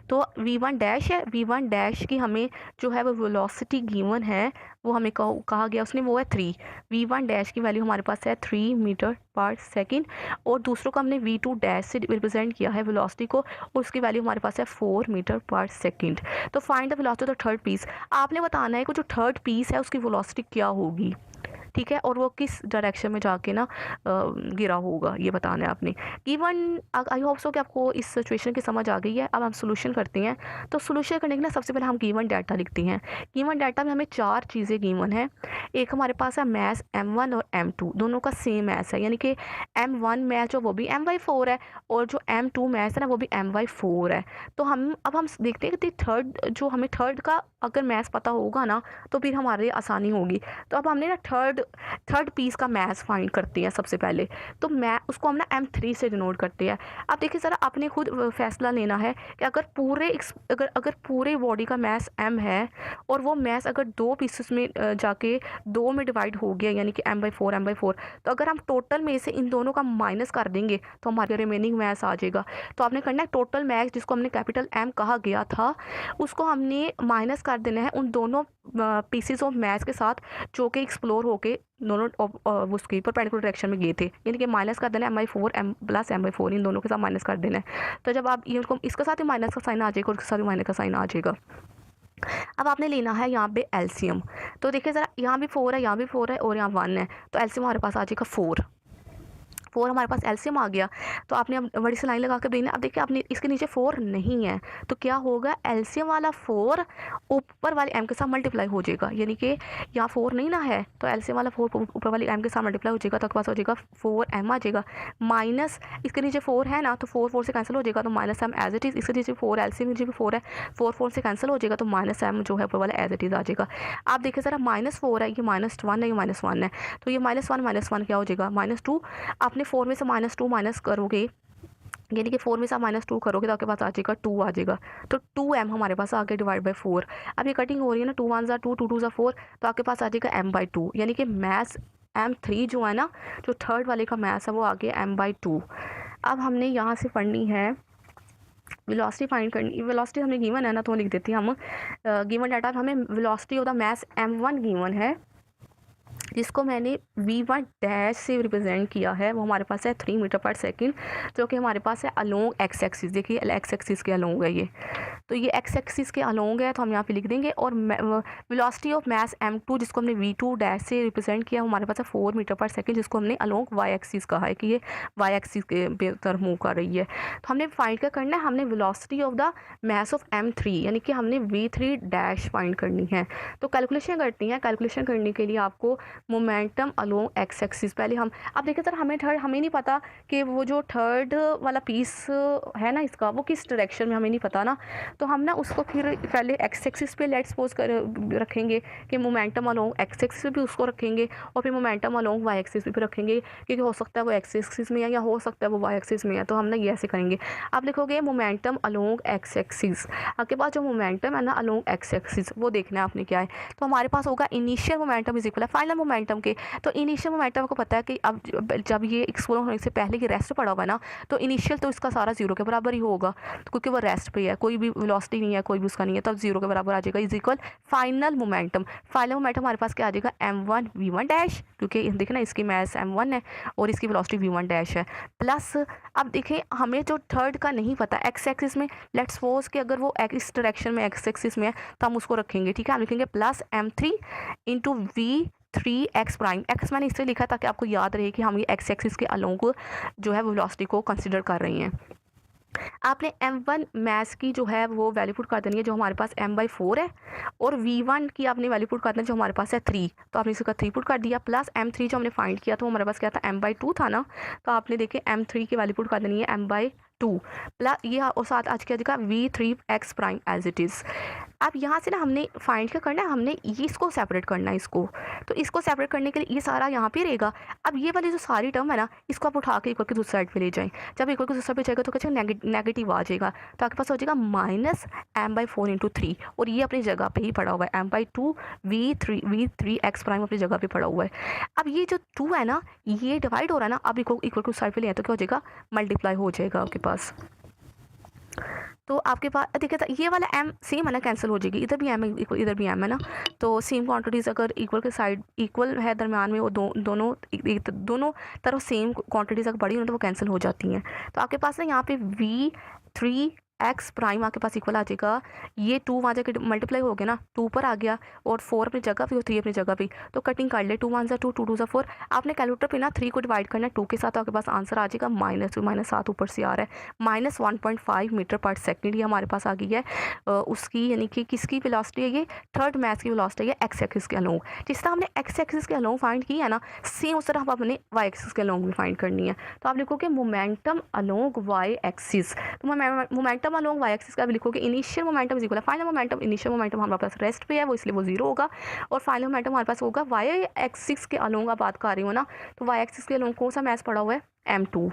तो v1 डैश है, v1 डैश की हमें जो है वो वेलोसिटी गिवन है, वो हमें कहा गया उसने, वो है 3। v1 डैश की वैल्यू हमारे पास है 3 मीटर पर सेकेंड, और दूसरों को हमने v2 डैश से रिप्रेजेंट किया है वेलोसिटी को, और उसकी वैल्यू हमारे पास है 4 मीटर पर सेकेंड। तो find the velocity of the third piece, आपने बताना है कि जो थर्ड पीस है उसकी वेलोसिटी क्या होगी, ठीक है, और वो किस डायरेक्शन में जाके ना गिरा होगा, ये बताना है आपने। गिवन, आई होप सो कि आपको इस सिचुएशन की समझ आ गई है। अब हम सोल्यूशन करते हैं। तो सोल्यूशन करने के लिए सबसे पहले हम गिवन डाटा लिखते हैं। गिवन डाटा में हमें 4 चीज़ें गिवन है। एक हमारे पास है मैस m1 और m2, दोनों का सेम मैस है, यानी कि m1 मैस जो वो भी m/4 है, और जो m2 मैस है ना वो भी m/4 है। तो अब हम देखते हैं कि थर्ड, जो हमें थर्ड का अगर मैस पता होगा ना तो फिर हमारे आसानी होगी। तो अब हमने ना थर्ड पीस का मैस फाइंड करते हैं सबसे पहले। तो मैं उसको हम ना m3 से डिनोट करते हैं। अब देखिए ज़रा, आपने खुद फैसला लेना है कि अगर पूरे बॉडी का मैस m है, और वो मैस अगर 2 पीसेस में जाके 2 में डिवाइड हो गया, यानी कि m/4, तो अगर हम टोटल में से इन दोनों का माइनस कर देंगे तो हमारे रिमेनिंग मैस आ जाएगा। तो आपने करना है टोटल मैस, जिसको हमने कैपिटल M कहा गया था, उसको हमने माइनस कर देना है उन दोनों पीसीज ऑफ मैस के साथ जो कि एक्सप्लोर होके दोनों उसकी परपेंडिकुलर डायरेक्शन में गए थे, यानी कि माइनस कर देना है m/4 m प्लस m/4, इन दोनों के साथ माइनस कर देना है। तो जब आप ये इसके साथ ही माइनस का साइन आ जाएगा और इसके साथ भी माइनस का साइन आ जाएगा। अब आपने लेना है यहाँ पे एलसीएम। तो देखिए ज़रा, यहाँ भी 4 है, यहाँ भी 4 है, और यहाँ 1 है, तो एलसीएम हमारे पास आ जाएगा 4 हमारे पास एलसीएम आ गया। तो आपने अब बड़ी सी लाइन लगा कर देना। अब देखिए, आपने इसके नीचे 4 नहीं है, तो क्या होगा, एलसीएम वाला 4 ऊपर वाले m के साथ मल्टीप्लाई हो जाएगा, यानी कि यहाँ 4 नहीं ना है, तो एलसीएम वाला 4 ऊपर वाली m के साथ मल्टीप्लाई हो जाएगा, तो आपके पास हो जाएगा 4m आ जाएगा, माइनस इसके नीचे 4 है ना, तो 4 से कैंसिल हो जाएगा, तो minus m as it is. इसके नीचे 4 एलसीएम नीचे भी 4 है, 4 से कैंसिल हो जाएगा, तो माइनस m जो है ऊपर वाला एज इट इज़ आ जाएगा। आप देखिए ज़रा, -4 है, ये -1 है, ये -1 है, तो ये -1 क्या हो जाएगा, -2। आपने 4 में से -2 माइनस करोगे, यानी कि 4 में से आप -2 करोगे तो आपके पास आ जाएगा 2 आ जाएगा। तो 2m हमारे पास आ गया डिवाइड बाई 4। अब ये कटिंग हो रही है ना, 2 1 2, 2 2 4, तो आपके पास आ जाएगा m/2, यानी कि मैथ्स m3 जो है ना, जो थर्ड वाले का मैथ्स है वो आ गया m/2। अब हमने यहाँ से पढ़नी है वेलोसिटी फाइंड करनी। वेलोसिटी हमें गिवन है ना, तो लिख देती हैं हम गिवन डाटा। हमें velocity of the maths m1 given है, जिसको मैंने v1 डैश से रिप्रेजेंट किया है, वो हमारे पास है 3 मीटर पर सेकंड, जो कि हमारे पास है अलोंग एक्स एक्सिस। देखिए एक्स एक्सिस के अलोंग है ये, तो ये एक्स एक्सिस के अलोंग है, तो हम यहाँ पे लिख देंगे। और वेलोसिटी ऑफ मैस m2, जिसको हमने v2 डैश से रिप्रेजेंट किया, हमारे पास है 4 मीटर पर सेकंड, जिसको हमने अलोंग वाई एक्सिस कहा है कि ये वाई एक्सिस के तरफ मूव कर रही है। तो हमने फाइंड क्या करना है, हमने velocity of the mass of m3, यानी कि हमने v3 डैश फाइंड करनी है। तो कैलकुलेशन करती हैं। कैलकुलेशन करने के लिए आपको मोमेंटम अलोंग एक्स एक्सिस, पहले हम, अब देखिए सर, हमें नहीं पता कि वो जो थर्ड वाला पीस है ना इसका, वो किस डायरेक्शन में, हमें नहीं पता ना, तो हम ना उसको फिर पहले एक्स एक्सिस पे लेट्स सपोज रखेंगे कि मोमेंटम अलोंग एक्स एक्सिस पे भी उसको रखेंगे, और फिर मोमेंटम अलोंग वाई एक्सिस पे भी रखेंगे, क्योंकि हो सकता है वो एक्स एक्सिस में है या हो सकता है वो वाई एक्सिस में है, तो हम ना ये ऐसे करेंगे। आप लिखोगे मोमेंटम अलोंग एक्स एक्सिस, आपके पास जो मोमेंटम है ना अलोंग एक्स एक्सिस, वो देखना है आपने क्या है। तो हमारे पास होगा इनिशियल मोमेंटम इज इक्वल है फाइनल मोमेंटम के। तो इनिशियल मोमेंटम को पता है कि अब जब ये एक्सप्लोर होने से पहले की रेस्ट पड़ा हुआ है ना, तो इनिशियल तो इसका सारा 0 के बराबर ही होगा, तो क्योंकि वो रेस्ट पे है, कोई भी वेलोसिटी नहीं है, कोई भी उसका नहीं है, तो अब 0 के बराबर आ जाएगा, is equal final momentum. Final momentum हमारे पास क्या आ जाएगा, m1 v1 डैश, क्योंकि देखिए ना इसकी मैस m1 है और इसकी वेलोसिटी v1 डैश है, प्लस अब देखिए हमें जो थर्ड का नहीं पता एक्स एक्सिस में, लेट्स सपोज कि अगर वो इस डायरेक्शन में एक्स एक्सिस में है तो हम उसको रखेंगे, ठीक है, हम लिखेंगे plus m3 into v3x prime. X मैंने इसलिए लिखा ताकि आपको याद रहे कि हम ये एक्स एक्सिस के अलोंग जो है वेलोसिटी को कंसिडर कर रही हैं। आपने m1 मैस की जो है वो वैल्यू पुट कर देनी है, जो हमारे पास m/4 है, और v1 की आपने वैल्यू पुट कर देना जो हमारे पास है 3, तो आपने इसका 3 पुट कर दिया, प्लस m3 जो हमने फाइंड किया तो हमारे पास क्या था m/2 था ना, तो आपने देखे m3 की वैल्यू पुट कर देनी है 2 प्लस ये और साथ आज क्या जाएगा v3x prime age it is. अब यहाँ से ना हमने फाइंड क्या करना है, हमने ये इसको सेपरेट करना है इसको, तो इसको सेपरेट करने के लिए ये सारा यहाँ पे रहेगा। अब ये वाली जो सारी टर्म है ना, इसको आप उठा के इक्वल के दूसरी साइड पे ले जाएं। जब इक्वल के दूसरी साइड पे जाएगा तो क्या नेगेटिव आ जाएगा, तो आपके पास हो जाएगा माइनस m/4 × 3, और ये अपनी जगह पे ही पड़ा हुआ है m/2 v3x प्राइम अपनी जगह पे पड़ा हुआ है। अब ये जो 2 है ना, ये डिवाइड हो रहा है ना, अब इक्वल के साइड पे ले आए तो क्या हो जाएगा, मल्टीप्लाई हो जाएगा आपके पास। तो आपके पास देखिए ये वाला m सेम है ना, कैंसिल हो जाएगी, इधर भी m है इधर भी m है ना, तो सेम क्वांटिटीज़ अगर इक्वल के साइड इक्वल है दरम्यान में, वो दोनों तरफ सेम क्वांटिटीज़ अगर बड़ी हो तो वो कैंसिल हो जाती हैं। तो आपके पास ना यहाँ पे v3x प्राइम आपके पास इक्वल आ जाएगा, ये 2 वहाँ जाके मल्टीप्लाई हो गया ना, 2 पर आ गया और 4 अपनी जगह पे और 3 अपनी जगह पे, तो कटिंग कर ले, 2 1 2 2 2 4। आपने कैलकुलेटर पे ना 3 को डिवाइड करना है 2 के साथ, तो आपके पास आंसर आ जाएगा -2 -7 ऊपर से आ रहा है -1.5 मीटर पर सेकंड, ये हमारे पास आ गई है उसकी, यानी कि किसकी वेलोसिटी है, ये थर्ड मैथ की वेलोसिटी है एक्स एक्सिस के अलोंग। जिस तरह हमने एक्स एक्सिस के अलोंग फाइंड की है ना, सेम उस तरह हम अपने वाई एक्सिस के अलोंग भी फाइंड करनी है। तो आप लिखोगे मोमेंटम अलोंग वाई एक्सिस, तो मोमेंटम अलोंग वाई एक्सिस का भी लिखोगे initial momentum is equal final momentum. Initial momentum हमारे पास रेस्ट पे है, वो इसलिए वो 0 होगा, और फाइनल मोमेंटम हमारे पास होगा वाई एक्सिस के अलोंग। आप बात कर रही हो ना, तो वाई एक्सिस के अलोंग कौन सा मैथ पड़ा हुआ है, m2,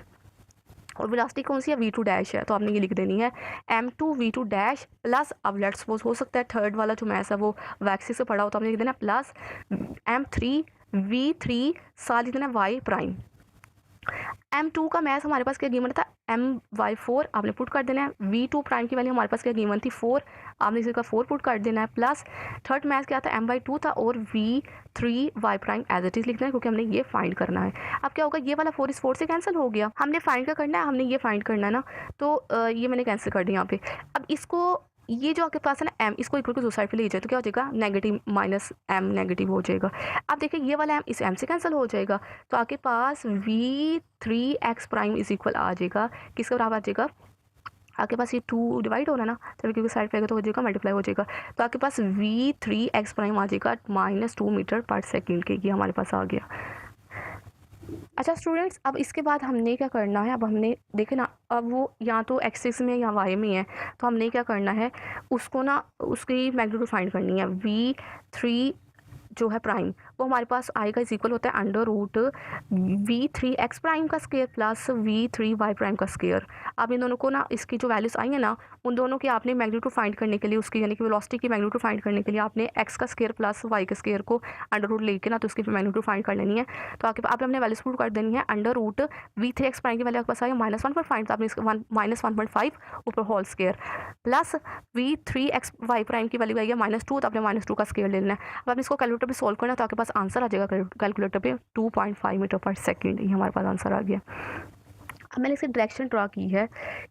और वेलोसिटी कौन सी है, v2 डैश है, तो आपने ये लिख देनी है m2 v2 डैश प्लस, अब लेट्स सपोज हो सकता है थर्ड वाला जो मैथ है वो वाई एक्सिस से पड़ा हो, तो आपने लिख देना प्लस m3 v3 साथ लिख देना y प्राइम। m2 का मैथ हमारे पास क्या गिवन था, m/4 आपने पुट कर देना है, v2 प्राइम की वैल्यू हमारे पास क्या गिवन थी 4, आपने इसका 4 पुट कर देना है, प्लस थर्ड मैथ क्या था m/2 था, और v3y prime age it is लिखना है क्योंकि हमने ये फाइंड करना है। अब क्या होगा, ये वाला 4 इस 4 से कैंसिल हो गया, हमने फाइंड क्या करना है, हमने ये फाइंड करना है ना, तो ये मैंने कैंसिल कर दिया यहाँ पे। अब इसको ये जो आपके पास है ना m, इसको इक्वल टू दूसरी साइड पे ले जाए तो क्या हो जाएगा, नेगेटिव -m नेगेटिव हो जाएगा। अब देखिए ये वाला m इस m से कैंसिल हो जाएगा, तो आपके पास v3x प्राइम इज इक्वल आ जाएगा, किसके बराबर आ जाएगा, आपके पास ये 2 डिवाइड हो रहा है ना, चलो क्योंकि साइड पे आएगा तो हो जाएगा मल्टीप्लाई हो जाएगा, तो आपके पास v3x प्राइम आ जाएगा -2 मीटर पर सेकेंड के, ये हमारे पास आ गया। अच्छा स्टूडेंट्स, अब इसके बाद हमने क्या करना है, अब हमने देखे ना, अब वो या तो एक्सिस में या वाई में है, तो हमने क्या करना है, उसको ना उसकी मैग्नीट्यूड फाइंड करनी है। v3 जो है प्राइम वो हमारे पास आएगा इज इक्वल होता है अंडर रूट v3x प्राइम का स्क्वायर प्लस v3y प्राइम का स्क्वायर। अब इन दोनों को ना, इसकी जो वैल्यूज आई है ना, उन दोनों की आपने मैग्नीट्यूड फाइंड करने के लिए, उसकी यानी कि वेलोसिटी की मैग्नीट्यूड फाइंड करने के लिए आपने x का स्क्वायर प्लस y के स्क्वायर को अंडर रूट लेके ना, तो उसकी मैग्नीट्यूड फाइंड कर लेनी है। तो आपके आप हमने वैल्यूज पुट कर देनी है, अंडर रूट v3x प्राइम की वैल्यू आपके पास आई -1.5, तो आपने इसका -1.5 ऊपर whole square plus v3xy prime की वैल्यू आई है -2, तो आपने -2 का स्क्वायर ले लेना है। अब आपने इसको कैलकुलेटर पे सॉल्व करना, तो आपके पास आंसर आ जाएगा कैलकुलेटर पे 2.5 मीटर पर सेकंड, ये हमारे पास आंसर आ गया। अब मैंने इसकी डायरेक्शन ड्रा की है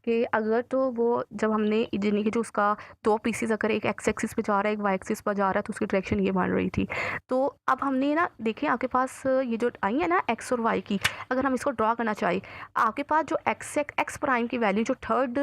कि अगर तो वो जब हमने यानी कि जो उसका 2 पीसेस अगर एक एक्स एक्सिस पे जा रहा है एक वाई एक्सिस पर जा रहा है, तो उसकी डायरेक्शन ये बन रही थी। तो अब हमने ना देखें आपके पास ये जो आई है ना एक्स और वाई की, अगर हम इसको ड्रा करना चाहें, आपके पास जो एक्स प्राइम की वैल्यू, जो थर्ड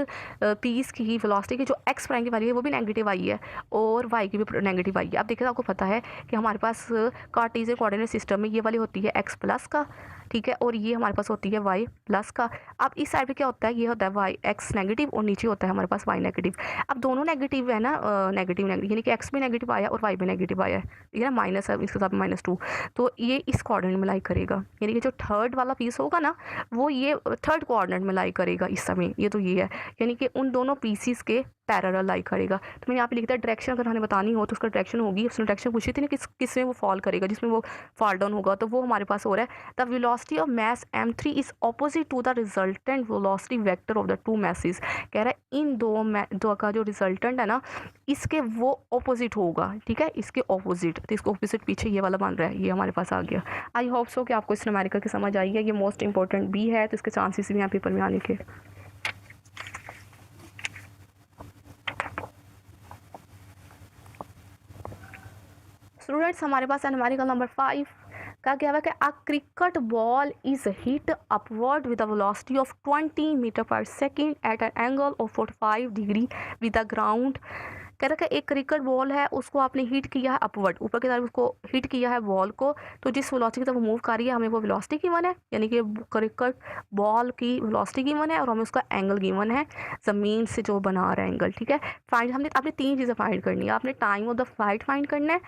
पीस की वेलोसिटी की जो एक्स प्राइम की वैल्यू है वो भी नेगेटिव आई है और वाई की भी नेगेटिव आई है। अब देखिए आपको पता है कि हमारे पास कार्टेशियन कोऑर्डिनेट सिस्टम में ये वाली होती है एक्स प्लस का, ठीक है, और ये हमारे पास होती है वाई प्लस का। अब इस साइड पे क्या होता है, ये होता है वाई एक्स नेगेटिव और नीचे होता है हमारे पास वाई नेगेटिव। अब दोनों नेगेटिव है ना, नेगेटिव यानी कि एक्स भी नेगेटिव आया और वाई भी नेगेटिव आया है, ठीक है ना, माइनस है इसके साथ -2, तो ये इस कोऑर्डिनेट में लाई करेगा, यानी कि जो थर्ड वाला पीस होगा ना वो ये थर्ड कोऑर्डिनेट में लाई करेगा इस समय, ये तो ये है, यानी कि उन दोनों पीसीस के पैरेलल लाई करेगा। तो मैंने यहाँ पे लिखता है डायरेक्शन, अगर हमें बतानी हो तो उसका डायरेक्शन होगी, उसने डायरेक्शन पूछी थी ना किस में वो फॉल करेगा, जिसमें वो फॉल डाउन होगा, तो वो हमारे पास हो रहा है the velocity of mass m3 is opposite to the resultant velocity vector of the two masses. कह रहा है इन दो का जो रिजल्टेंट है ना इसके वो ऑपोजिट होगा, ठीक है, इसके ऑपोजिट, तो इसको ऑपोजिट पीछे ये वाला बन रहा है, ये हमारे पास आ गया। आई होप सो कि आपको इस न्यूमेरिकल की समझ आई है, ये मोस्ट इंपॉर्टेंट भी है, तो इसके चांसेस भी यहाँ पेपर में आने के। स्टूडेंट्स हमारे पास है न्यूमेरिकल नंबर 5 का क्या है कि a cricket ball is hit upward with a velocity of 20 metre per second at an angle of 45 degree with the ground कह रखा है एक क्रिकेट बॉल है, उसको आपने हिट किया है अपवर्ड, ऊपर की तरफ उसको हिट किया है बॉल को, तो जिस वेलोसिटी की तरफ मूव कर रही है हमें वो वेलोसिटी गिवन है, यानी कि क्रिकेट बॉल की वेलोसिटी गिवन है और हमें उसका एंगल गिवन है ज़मीन से जो बना रहा है एंगल। ठीक है, फाइंड हमने आपने 3 चीज़ें फाइंड करनी है। आपने time of the flight find करना है,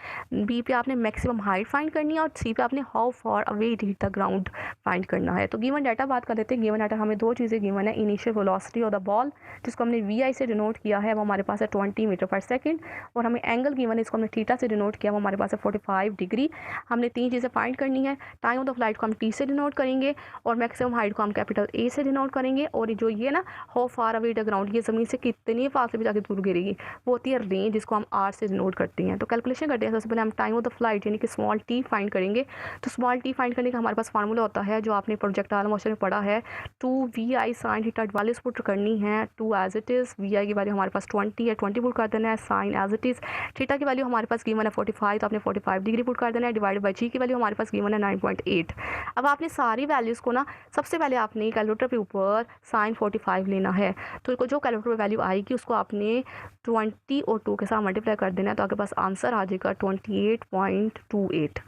बी पे आपने मैक्सिमम हाइट फाइंड करनी है और सी पे आपने how for away it hit the ground find करना है। तो गिवन डाटा बात कर लेते हैं। गिवन डाटा हमें 2 चीज़ें गिवन है, initial velocity of the ball जिसको हमने वी से डिनोट किया है, वो हमारे पास है 20 मीटर पर सेकंड, और हमें एंगल गिवन है, इसको हमने थीटा से डिनोट किया, वो हमारे पास है 45 डिग्री। हमने 3 चीज़ें फाइंड करनी है। टाइम ऑफ द फ्लाइट को हम टी से डिनोट करेंगे और मैक्सिमम हाइट को हम कैपिटल ए से डिनोट करेंगे, और जो ये ना how far away the ground, ये ज़मीन से कितनी फासले पे जाके दूर गिरेगी, वो होती है रेंज, जिसको हम आर से डिनोट करते हैं। तो कैलकुलेशन करते हैं। सबसे पहले हम टाइम ऑफ द फ्लाइट यानी कि स्मॉल टी फाइंड करेंगे। तो स्मॉल टी फाइंड करने का हमारे पास फार्मूला होता है जो आपने प्रोजेक्टाइल मोशन में पढ़ा है, 2vi sin थीटा वाली पुट करनी है 2 एज इट इज़। vi की वैल्यू हमारे पास 20 है, 20 पुट कर देना है, sine as it is. Theta की वैल्यू हमारे पास गिवन है 45, तो आपने 45 डिग्री पुट कर देना है, डिवाइड बाई जी की वैल्यू हमारे पास गिवन है 9.8। अब आपने सारी वैल्यूज़ को ना सबसे पहले आपने कैलकुलेटर के ऊपर साइन 45 लेना है, तो जो कैलकुलेटर में वैल्यू आएगी उसको आपने 20 और 2 के साथ मल्टीप्लाई कर देना है, तो आपके पास आंसर आ जाएगा 28.28।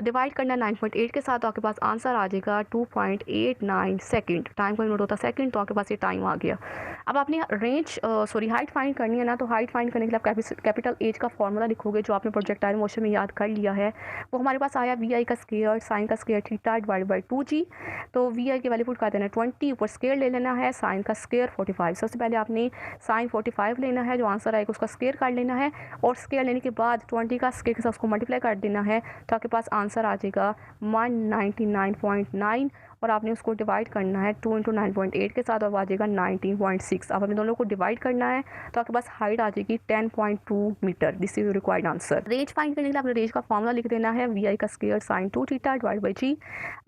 डिवाइड करना है 9.8 के साथ, तो आपके पास आंसर आ जाएगा 2.89 सेकंड। टाइम का नोट होता है सेकंड, तो आपके पास ये टाइम आ गया। अब आपने रेंज हाइट फाइंड करनी है ना, तो हाइट फाइंड करने के लिए आप कैपिटल एच का फॉर्मूला लिखोगे जो आपने प्रोजेक्टाइल मोशन में याद कर लिया है। वो हमारे पास आया वी का स्क्वायर साइन का square theta divide by 2g। तो वी की वैल्यू पुट कर देना है 20, ऊपर स्क्वायर ले लेना है, साइन का स्क्वायर 45। सबसे पहले आपने साइन 45 लेना है, जो आंसर आएगा उसका स्क्वायर कर लेना है, और स्क्वायर लेने के बाद 20 का स्क्वायर के साथ उसको मल्टीप्लाई कर देना है, तो आपके पास आंसर आ जाएगा 199.9, और आपने उसको डिवाइड करना है 2 × 9.8 के साथ, और आ जाएगा 19.6। अब हमें दोनों को डिवाइड करना है, तो आपके पास हाइट आ जाएगी 10.2 metre. This is required answer. Range find करने के लिए आपने रेंज का फॉर्मूला लिख देना है, वी का square sine 2 theta divide by g.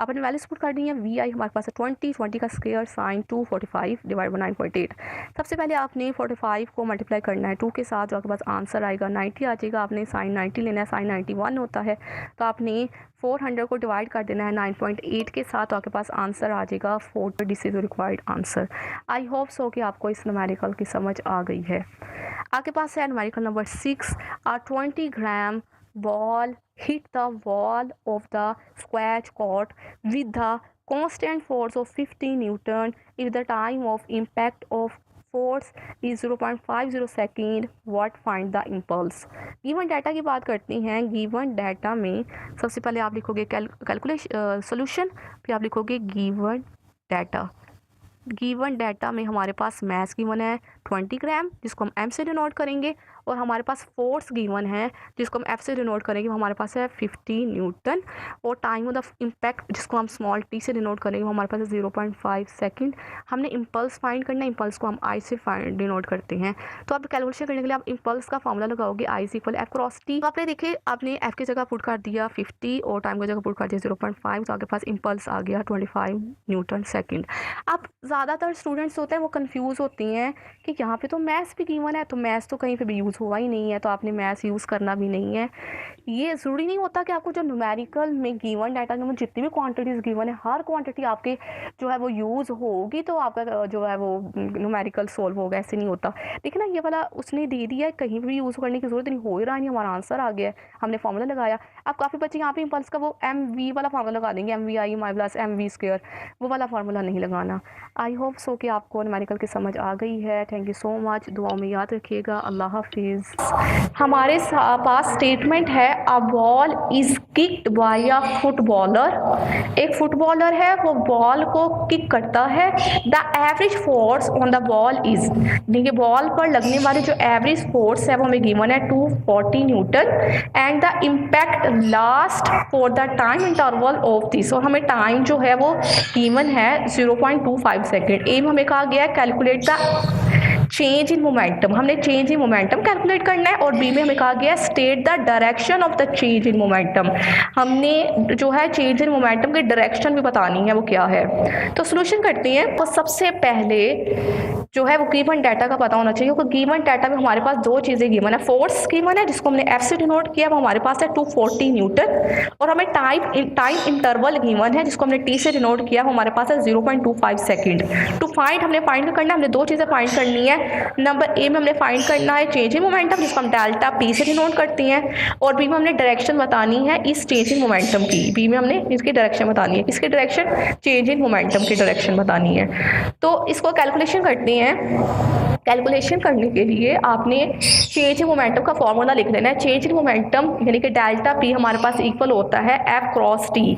आपने वैल्यूज पुट कर दी है, वी हमारे पास है 20 का स्क्वायर साइन 2 45 डिवाइड बाई 9.8। सबसे पहले आपने 45 को मल्टीप्लाई करना है 2 के साथ, जो आपके पास आंसर आएगा 90 आ जाएगा। आपने साइन 90 लेना है, साइन 91 होता है, तो आपने 400 को डिवाइड कर देना है 9.8 के साथ, तो आपके पास आंसर आ जाएगा 40। This is required answer. I hope so कि आपको इस न्यूमेरिकल की समझ आ गई है। आपके पास है numerical number 6, 20 gram ball hit the wall of the squash court with the constant force of 50 Newton if the time of impact of force is 0.50 second. What find the impulse. Given data की बात करते हैं। Given data में सबसे पहले आप लिखोगे calculation solution, फिर आप लिखोगे गिवन डाटा। गिवन डाटा में हमारे पास मैस गिवन है 20 ग्राम, जिसको हम एम से डिनोट करेंगे, और हमारे पास फोर्स गिवन है जिसको हम एफ से डिनोट करेंगे, वो हमारे पास है 50 न्यूटन, और टाइम ऑफ द इम्पैक्ट जिसको हम स्मॉल टी से डिनोट करेंगे, वो हमारे पास है 0.5 सेकंड। हमने इम्पल्स फाइंड करना है, इम्पल्स को हम आई से डिनोट करते हैं। तो आप कैलकुलेशन करने के लिए आप इम्पल्स का फॉर्मूला लगाओगे, I is equal F cross T. तो आपने देखे आपने एफ की जगह पुट कर दिया 50 और टाइम की जगह पुट कर दिया 0.5, तो आपके पास इम्पल्स आ गया 25 न्यूटन सेकेंड। अब ज़्यादातर स्टूडेंट्स होते हैं वो कन्फ्यूज़ होती हैं कि यहाँ पे तो मैथ्स भी गिवन है, तो मैथ्स तो कहीं पे भी यूज़ हुआ ही नहीं है, तो आपने मैथ्स यूज़ करना भी नहीं है। ये ज़रूरी नहीं होता कि आपको जो न्यूमेरिकल में गिवन डाटा में जितनी भी क्वांटिटीज़ गिवन है, हर क्वांटिटी आपके जो है वो यूज़ होगी तो आपका जो है वो न्यूमेरिकल सोल्व होगा, ऐसे नहीं होता। देखिए ना, ये वाला उसने दे दिया है, कहीं भी यूज़ करने की ज़रूरत नहीं, हो ही रहा नहीं, हमारा आंसर आ गया है, हमने फॉर्मूला लगाया। अब काफ़ी बच्चे यहाँ पे इम्पल्स का वो MV वाला फार्मूला लगा देंगे, MVI माइनस MV स्क्वायर, वो वाला फार्मूला नहीं लगाना। आई होप सो कि आपको न्यूमेरिकल की समझ आ गई है। थैंक यू सो मच, दुआओं में याद रखिएगा। अल्लाह हाफिज़। हमारे पास स्टेटमेंट है, a ball is kicked bye a footballer. एक फुटबॉलर है, वो बॉल को किक करता है। The average force on the ball is, देखिए बॉल पर लगने वाली जो एवरेज फोर्स है वो हमें गिवन है 240 Newton, and the impact last for the time interval of this, और हमें टाइम जो है वो गिवन है 0.25 सेकेंड। एम हमें कहा गया है calculate the change in momentum, हमने चेंज इन मोमेंटम कैलकुलेट करना है, और बी में हमें कहा गया state the direction of the change in momentum, हमने जो है चेंज इन मोमेंटम की डायरेक्शन भी बतानी है वो क्या है। तो सोल्यूशन करते हैं। तो सबसे पहले जो है वो गिवन डाटा का पता होना चाहिए, क्योंकि गिवन डाटा में हमारे पास दो चीज़ें गिवन है, फोर्स गिवन है जिसको हमने एफ से डिनोट किया, वो हमारे पास है 240 न्यूटन, और हमें टाइम इंटरवल गिवन है जिसको हमने टी से डिनोट किया, वो हमारे पास है 0.25 सेकेंड। टू फाइंड हमने फाइंड करना है, हमने दो चीज़ें फाइंड करनी है, नंबर ए में हमने फाइंड करना है चेंजिंग मोमेंटम, जिसको हम डेल्टा पी से डिनोट करते हैं, और बी में हमने डायरेक्शन बतानी है इस चेंजिंग मोमेंटम की। बी में हमने इसकी डायरेक्शन बतानी है, किसकी डायरेक्शन, चेंजिंग मोमेंटम की डायरेक्शन बतानी है। तो इसको कैलकुलेशन करते हैं। कैलकुलेशन करने के लिए आपने चेंज इन मोमेंटम का फॉर्मूला लिख लेना है। चेंज इन मोमेंटम यानी कि डेल्टा पी हमारे पास इक्वल होता है एफ क्रॉस टी,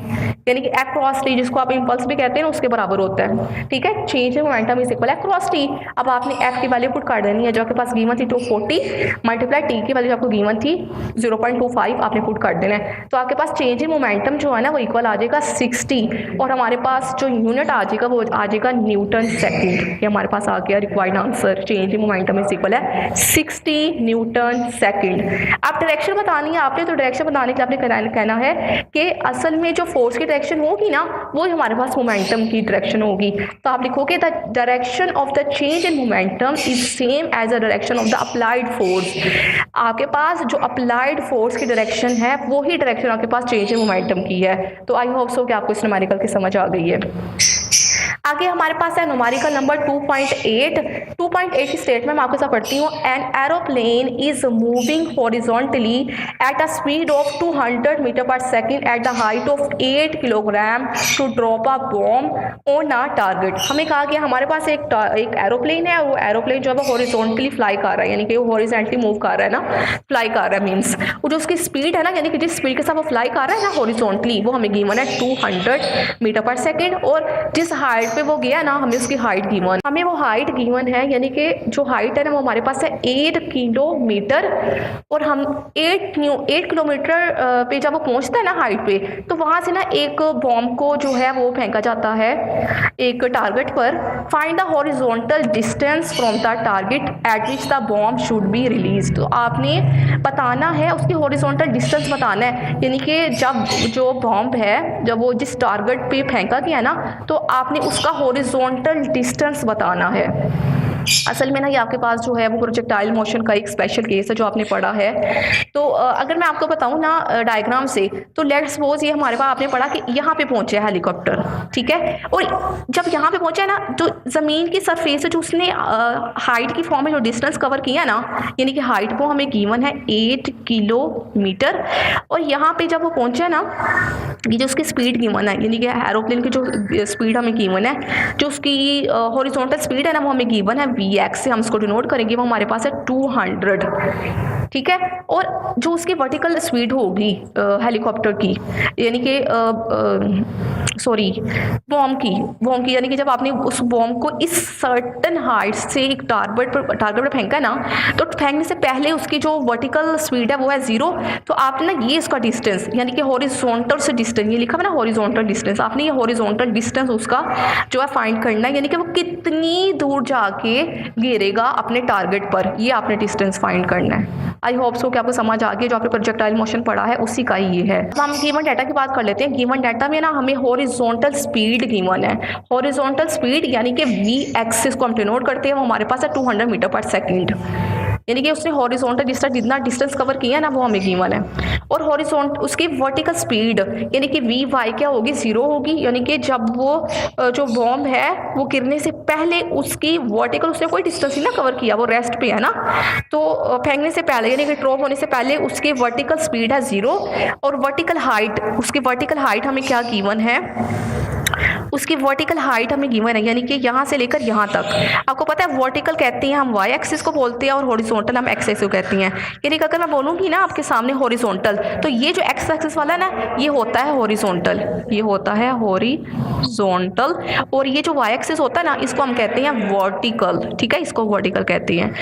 यानी कि एफ क्रॉस टी जिसको आप इम्पल्स भी कहते हैं उसके बराबर होता है, ठीक है। Change in momentum is equal F cross T. अब आपने एफ की वैल्यू पुट कर देनी है, जो आपके पास गिवन थी 240 मल्टीप्लाई टी की वैल्यू आपको गिवन थी 0.25 आपने पुट कर देना है। तो आपके पास चेंज इन मोमेंटम जो है ना वो इक्वल आ जाएगा 60, और हमारे पास जो यूनिट आ जाएगा वो आ जाएगा न्यूटन सेकेंड। ये हमारे पास आ गया required answer, change in momentum is equal है 60 न्यूटन सेकेंड। आप डायरेक्शन बतानी है आपने, तो डायरेक्शन बताने के लिए आपने कहना है कि असल में जो फोर्स की डायरेक्शन होगी ना वो हमारे पास मोमेंटम की डायरेक्शन होगी। तो आप लिखोगे the direction of the change in momentum is same as the direction of the applied force. आपके पास जो अप्लाइड फोर्स की डायरेक्शन है वो ही डायरेक्शन आपके पास चेंज इन मोमेंटम की है। तो आई होप सो कि आपको इस न्यूमेरिकल की समझ आ गई है। आगे हमारे पास है न्यूमेरिकल नंबर 2.8। 2.8 की स्टेटमेंट मैं आपके साथ पढ़ती हूँ। An aeroplane is moving horizontally at a speed of 200 metre per second at the height of 8 kilogram to drop a bomb on a target. हमें कहा गया हमारे पास एक एरोप्लेन है, वो एरोप्लेन जो है वो हॉरिजॉन्टली फ्लाई कर रहा है, यानी कि वो हॉरिजॉन्टली मूव कर रहा है ना, फ्लाई कर रहा है मीन्स वो जो उसकी स्पीड है ना, यानी कि जिस स्पीड के साथ वो फ्लाई कर रहा है ना हॉरिजॉन्टली, वो हमें गिवन है 200 मीटर पर सेकेंड, और जिस हाइट पे वो गया ना हमें उसकी हाइट गिवन, हमें वो हाइट गिवन है, यानी कि जो हाइट है ना वो हमारे पास है 8 किलोमीटर। और हम 8 किलोमीटर पे जब वो पहुंचता है ना हाइट पे, तो वहां से ना एक बॉम्ब को जो है वो फेंका जाता है एक टारगेट पर। Find the horizontal distance from the target eight which the bomb should be release. तो आपने बताना है उसकी हॉरिजॉन्टल डिस्टेंस बताना है, यानी कि जब जो बॉम्ब है जब वो जिस टारगेट पे फेंका गया ना तो आपने उसका हॉरिजॉन्टल डिस्टेंस बताना है। असल में ना ये आपके पास जो है वो प्रोजेक्टाइल मोशन का एक स्पेशल केस है जो आपने पढ़ा है। तो अगर मैं आपको बताऊं ना डायग्राम से, तो लेट्स सपोज ये हमारे पास आपने पढ़ा कि यहाँ पे पहुंचे है हेलीकॉप्टर, ठीक है, और जब यहाँ पे पहुंचा ना तो ज़मीन की सरफेस जो उसने हाइट की फॉर्म में जो डिस्टेंस कवर किया ना, यानी कि हाइट वो हमें गिवन है 8 किलोमीटर, और यहाँ पे जब वो पहुंचा ना ये जो उसकी स्पीड गिवन है, यानी कि एरोप्लेन की जो स्पीड हमें गिवन है, जो उसकी हॉरिजॉन्टल स्पीड है ना वो हमें गिवन है Vx से हम इसको डिनोट करेंगे, वो हमारे पास है 200, ठीक है। और जो उसकी वर्टिकल स्पीड होगी हेलीकॉप्टर की, यानी कि सॉरी बॉम्ब की, यानी कि जब आपने उस बॉम्ब को इस सर्टन हाइट से एक टारगेट पर फेंका ना, तो फेंकने से पहले उसकी जो वर्टिकल स्पीड है वो है 0। तो आपने ना ये इसका डिस्टेंस, यानी कि हॉरिजॉन्टल से डिस्टेंस, ये लिखा है ना हॉरिजॉन्टल डिस्टेंस, आपने ये हॉरिजॉन्टल डिस्टेंस उसका जो है फाइंड करना है, यानी कि वो कितनी दूर जाके गिरेगा अपने टारगेट पर, ये आपने डिस्टेंस फाइंड करना है। आई होप सो कि आपको समझ आ गई, जो आपने प्रोजेक्टाइल मोशन पढ़ा है उसी का ही ये है। तो हम गिवन डाटा की बात कर लेते हैं। गिवन डाटा में ना हमें हॉरिजॉन्टल स्पीड गिवन है। हॉरिजॉन्टल स्पीड यानी कि वी एक्सिस को हम डिनोट करते हैं, वो हमारे पास है 200 मीटर पर सेकेंड, यानी कि उसने हॉरिजॉन्टल डिस्टेंस जितना डिस्टेंस कवर किया ना वो हमें गिवन है। और हॉरिजॉन्टल उसकी वर्टिकल स्पीड यानी कि वी वाई क्या होगी, 0 होगी, यानी कि जब वो जो बॉम्ब है वो गिरने से पहले उसकी वर्टिकल उसने कोई डिस्टेंस ही ना कवर किया, वो रेस्ट पे है ना, तो फेंकने से पहले यानी कि ड्रॉप होने से पहले उसकी वर्टिकल स्पीड है 0। और वर्टिकल हाइट, उसकी वर्टिकल हाइट हमें क्या गिवन है, उसकी वर्टिकल हाइट हमें गिवन है, यानी कि यहाँ से लेकर यहाँ तक। आपको पता है वर्टिकल कहते हैं हम वाई एक्सिस को बोलते हैं और हॉरिजॉन्टल हम एक्स एक्सिस को कहते हैं। यानी कि अगर मैं बोलूँगी ना आपके सामने हॉरिजॉन्टल, तो ये जो एक्स एक्सिस वाला है ना ये होता है हॉरिजॉन्टल, ये होता है हॉरिजॉन्टल, और ये जो वाई एक्सिस होता है ना इसको हम कहते हैं वर्टिकल, ठीक है, इसको वर्टिकल कहते हैं।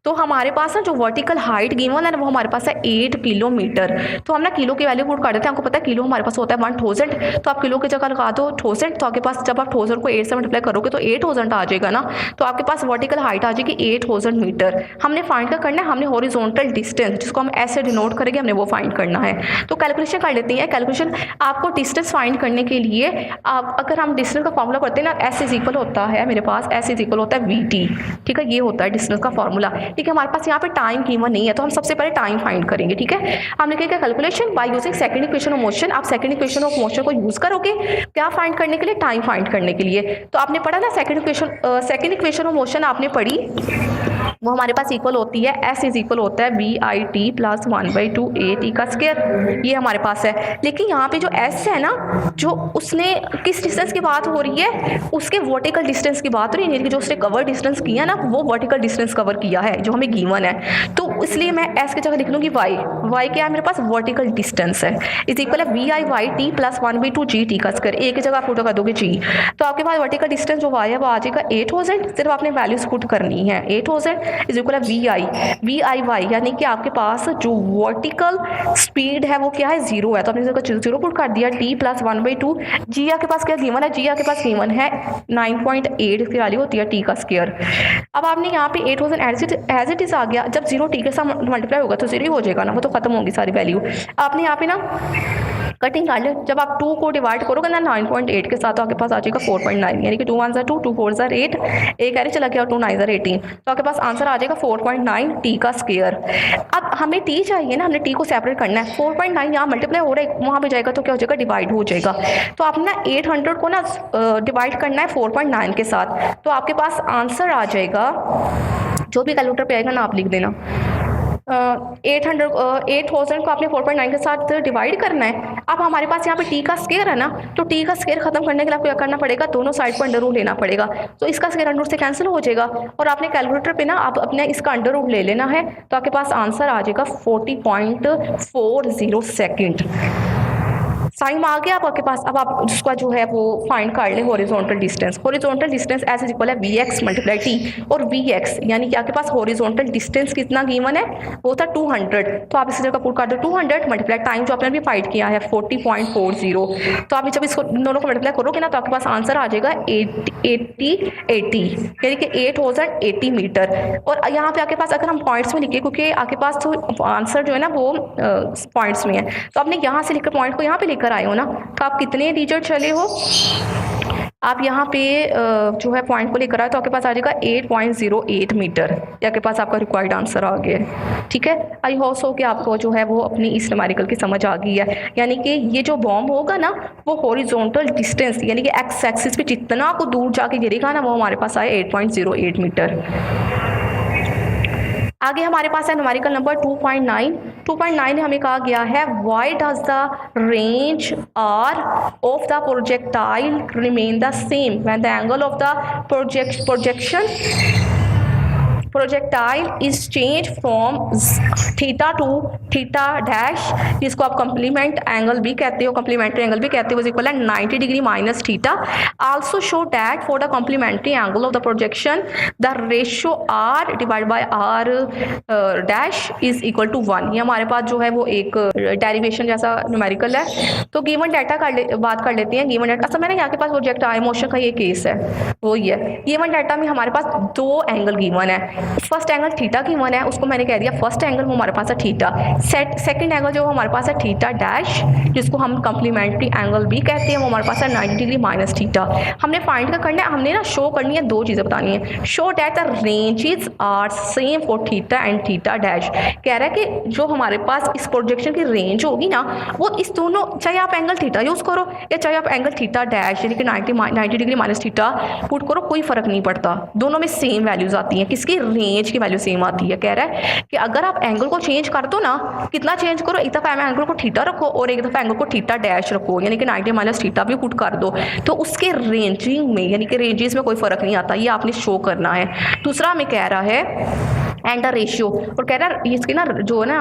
तो हमारे पास ना जो वर्टिकल हाइट गिवन है ना वो हमारे पास है 8 किलोमीटर। तो हम ना किलो की वैल्यू पुट कर देते हैं। आपको पता है किलो हमारे पास होता है 1000, तो आप किलो की जगह लगा दो 1000, तो आपके पास जब आप 1000 को 8 से मल्टीप्लाई करोगे तो 8000 आ जाएगा ना, तो आपके पास वर्टिकल हाइट आ जाएगी 8000 मीटर। हमने फाइंड क्या करना है, हमने हॉरिजॉन्टल डिस्टेंस जिसको हम ऐसे डिनोट करेंगे हमने वो फाइंड करना है। तो कैलकुलेशन कर लेते हैं। कैलकुलेशन आपको डिस्टेंस फाइंड करने के लिए अगर हम डिस्टेंस का फॉर्मूला पढ़ते हैं ना, एस इज इक्वल होता है मेरे पास, एस इज इक्वल होता है वी टी, ठीक है, ये होता है डिस्टेंस का फॉर्मूला। ठीक है, हमारे पास यहाँ पे टाइम गिवन नहीं है, तो हम सबसे पहले टाइम फाइंड करेंगे। ठीक है, हम लिखेंगे calculation by using second equation of motion. आप सेकंड इक्वेशन ऑफ मोशन को यूज करोगे क्या फाइंड करने के लिए, टाइम फाइंड करने के लिए। तो आपने पढ़ा ना सेकंड इक्वेशन ऑफ मोशन आपने पढ़ी, वो हमारे पास इक्वल होती है, एस इज इक्वल होता है we i t plus 1/2 a t का स्क्वायर, ये हमारे पास है। लेकिन यहाँ पे जो एस है ना, जो उसने किस डिस्टेंस की बात हो रही है, उसके वर्टिकल डिस्टेंस की बात हो रही है, यानी कि जो उसने कवर डिस्टेंस किया ना, वो वर्टिकल डिस्टेंस कवर किया है जो हमें गिवन है। तो इसलिए मैं एस की जगह लिख लूँगी वाई। वाई क्या है मेरे पास, वर्टिकल डिस्टेंस है, इज इक्वल है we i y t plus 1/2 g t का स्क्वायर। ए की जगह आप पुट कर दोगे जी, तो आपके पास वर्टिकल डिस्टेंस जो वाई है वो आ जाएगा 8000। सिर्फ आपने वैल्यूज पुट करनी है, 8000 इज इक्वल है वी आई वाई, यानी कि आपके पास जो वर्टिकल स्पीड है वो क्या है, 0 है, तो आपने इसका 0 पुट कर दिया। टी प्लस 1/2 जी आपके पास क्या गिवन है, जी आपके पास गिवन है 9.8 की वैल्यू होती है टी का स्क्वायर। अब आपने यहाँ पे 8000 एज इट इज आ गया, जब 0 टी के साथ मल्टीप्लाई होगा तो 0 ही हो जाएगा ना, वो तो खत्म होगी सारी वैल्यू। आपने यहाँ पे ना कटिंग कर ले, जब आप 2 को डिवाइड करोगे ना 9.8 के साथ, तो आपके पास आ जाएगा 4.9, यानी कि 2 1 2, 2 4 8, एक कैरी चला गया, 2 9 18, तो आपके पास आंसर आ जाएगा 4.9 टी का स्क्वायर। अब हमें टी चाहिए ना, हमने टी को सेपरेट करना है। 4.9 यहाँ मल्टीप्लाई हो रहा है, वहाँ पे जाएगा तो क्या हो जाएगा, डिवाइड हो जाएगा। तो आपने ना 800 को ना डिवाइड करना है 4.9 के साथ, तो आपके पास आंसर आ जाएगा, जो भी कैलकुलेटर पे आएगा ना आप लिख देना, 8000 को आपने 4.9 के साथ डिवाइड करना है। अब हमारे पास यहाँ पे टी का स्क्वायर है ना, तो टी का स्क्वायर खत्म करने के लिए आपको क्या करना पड़ेगा, दोनों साइड पर अंडर रूट लेना पड़ेगा, तो इसका स्क्वायर अंडर रूट से कैंसिल हो जाएगा, और आपने कैलकुलेटर पे ना आप अपने इसका अंडर रूट ले लेना है, तो आपके पास आंसर आ जाएगा 40.40 सेकेंड। साइन आ गया आपके पास। अब आप उसका जो है वो फाइंड कर ले horizontal distance. Horizontal distance as is equal है वी एक्स मल्टीप्लाई टी, और वी एक्स यानी कि आपके पास हॉरिजॉन्टल डिस्टेंस कितना गिवन है, वो था 200, तो आप इसी जगह पुट कर दो 200 मल्टीप्लाई टाइम जो आपने अभी फाइंड किया है 40.40, तो आप जब इसको दोनों को मल्टीप्लाई करोगे ना, तो आपके पास आंसर आ जाएगा 80 यानी कि 8080 मीटर। और यहाँ पे आपके पास अगर हम पॉइंट्स में लिखे, क्योंकि आपके पास तो आंसर जो है ना वो पॉइंट्स में है, तो आपने यहाँ से लिखकर पॉइंट को यहाँ पे लेकर आए हो ना, तो आप कितने डिजिट चले हो, आप यहाँ पे जो है पॉइंट को लेकर आए, तो आपके पास आ जाएगा 8.08 मीटर, ये आपके पास आपका रिक्वायर्ड आंसर आ गया है। ठीक है, आई होप सो कि आपको जो है वो अपनी इस न्यूमेरिकल की समझ आ गई है, यानी कि ये जो बॉम्ब होगा ना, वो हॉरिजॉन्टल डिस्टेंस यानी कि एक्स एक्सिस पे जितना आपको दूर जाके गिरेगा ना, वो हमारे पास आए 8.08 मीटर। आगे हमारे पास है न्यूमेरिकल नंबर 2.9। 2.9 में हमें कहा गया है why does the range R of the projectile remain the same when the angle of the projectile is change from theta to theta dash, जिसको आप कम्प्लीमेंट एंगल भी कहते हो, कम्प्लीमेंट्री एंगल भी कहते हो, इक्वल है 90 degree minus theta. Also show that for the complementary angle of the projection the ratio R divide by R dash is equal to 1। ये हमारे पास जो है वो एक डेरिवेशन जैसा न्यूमेरिकल है। तो गिवन डाटा बात कर लेते हैं। गिवन डाटा, अच्छा मैंने यहाँ के पास प्रोजेक्ट आई मोशन का ये केस है, वो ही है। गिवन डाटा में हमारे पास 2 एंगल गिवन है। फर्स्ट एंगल थीटा गिवन है, उसको मैंने कह दिया फर्स्ट एंगल वो हमारे पास है थीटा। सेकंड एंगल जो हमारे पास है थीटा डैश, जिसको हम कम्प्लीमेंट्री एंगल भी कहते हैं, वो हमारे पास है 90 डिग्री माइनस थीटा। हमने फाइंड का करना है, हमने ना शो करनी है 2 चीज़ें बतानी है। Show that the ranges are same for theta and theta dash. कह रहा है कि जो हमारे पास इस प्रोजेक्शन की रेंज होगी ना, वो इस दोनों, चाहे आप एंगल थीटा यूज़ करो या चाहे आप एंगल थीटा डैश यानी कि 90 डिग्री माइनस थीटा पुट करो, कोई फर्क नहीं पड़ता, दोनों में सेम वैल्यूज आती हैं। किसकी, रेंज की वैल्यू सेम आती है। कह रहा है कि अगर आप एंगल को चेंज कर दो ना, कितना चेंज करो, एक दफ़ा एंगल को थीटा रखो और एक दफ़ा एंगल को थीटा डैश रखो, यानी कि 90 माइनस थीटा भी पुट कर दो, तो उसके रेंजिंग में यानी कि रेंजेस में कोई फर्क नहीं आता। ये आपने शो करना है। दूसरा हमें कह रहा है एंड द रेशियो, और कह रहा है इसकी ना जो है ना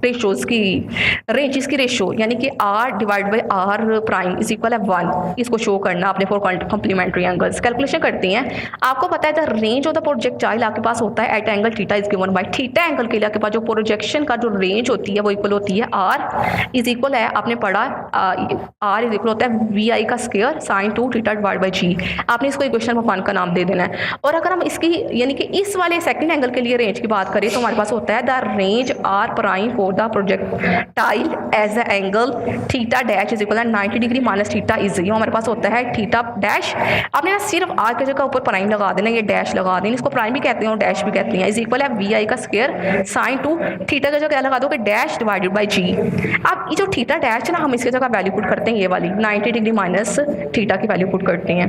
रेशियोज की, रेंजेस की रेशियो यानी कि R divide by R prime is equal है 1, इसको शो करना आपने फॉर कम्प्लीमेंट्री एंगल्स। कैलकुलेशन करते हैं। आपको पता है the range of the projectile आपके पास होता है at angle theta is given by theta angle के लिए आपके पास जो प्रोजेक्शन का जो रेंज होती है वो इक्वल होती है आर इज इक्वल है, आपने पढ़ा आर इज इक्वल होता है वी आई का square sine 2 theta divide by g. आपने इसको इक्वेशन नंबर 1 का नाम दे देना है। और अगर हम इसकी यानी कि इस वाले सेकंड एंगल के लिए रेंज की बात करें तो हमारे पास होता है the range R prime for the projectile as a angle theta dash is equal 90 degree minus theta is, ये हमारे पास होता है थीटा डैश। आपने ना सिर्फ आर की जगह ऊपर प्राइम लगा देना, ये डैश लगा देना, इसको प्राइम भी कहते हैं और डैश भी कहते हैं। इज इक्वल है वी आई का स्क्वायर साइन 2 थीटा की जगह क्या लगा दो कि डैश डिवाइडेड बाई जी। अब ये जो थीटा डैश है ना, हम इसकी जगह वैल्यू पुट करते हैं, ये वाली 90 डिग्री माइनस थीटा की वैल्यू पुट करते हैं।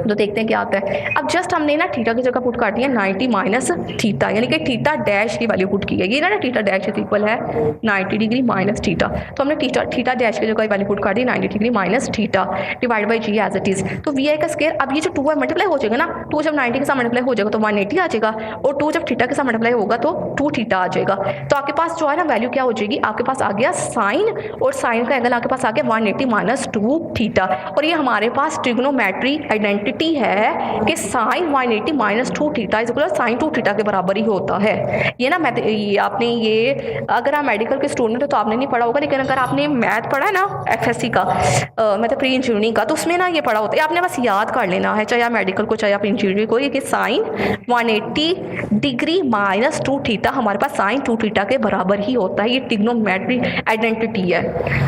तो देखते हैं क्या आता है। अब जस्ट हमने ना थीटा की जगह पुट कर दिया 90 माइनस थीटा, यानी कि थीटा डैश की वैल्यू पुट की है। ये ना थीटा डैश इज इक्वल है 90 डिग्री माइनस थीटा, तो हमने थीटा डैश की जगह वैल्यू पुट कर दी 90 degree minus theta divide by g as it is. तो वी आई का स्क्वायर, अब ये जो 2 है मल्टीप्लाई हो जाएगा ना, 2 जब 90 के साथ मल्टीप्लाई हो जाएगा तो 180 आ जाएगा, और 2 जब थीटा के साथ मल्टीप्लाई होगा तो 2 थीटा आ जाएगा। तो आपके पास जो है ना वैल्यू क्या हो जाएगी, आपके पास आ गया साइन, और साइन का एंगल आपके पास आ गया 180 माइनस 2 थीटा। और ये हमारे पास ट्रिग्नोमेट्री आइडेंटिटी है कि साइन 180 माइनस 2 थीटा इज इक्वल साइन 2 थीटा के बराबर ही होता है। ये ना ये आपने ये अगर आप मेडिकल के स्टूडेंट हो तो आपने नहीं पढ़ा होगा, लेकिन अगर आपने मैथ पढ़ा है ना एफएससी का मतलब प्री इंजीनियरिंग का, तो उसमें ना ये पढ़ा होता है, आपने बस याद कर लेना है, चाहे आप मेडिकल को चाहे आप इंजीनियरिंग को, कि साइन 180 डिग्री माइनस 2 थीटा हमारे पास साइन 2 थीटा के बराबर ही होता है। ये ट्रिग्नोमेट्री आइडेंटिटी है।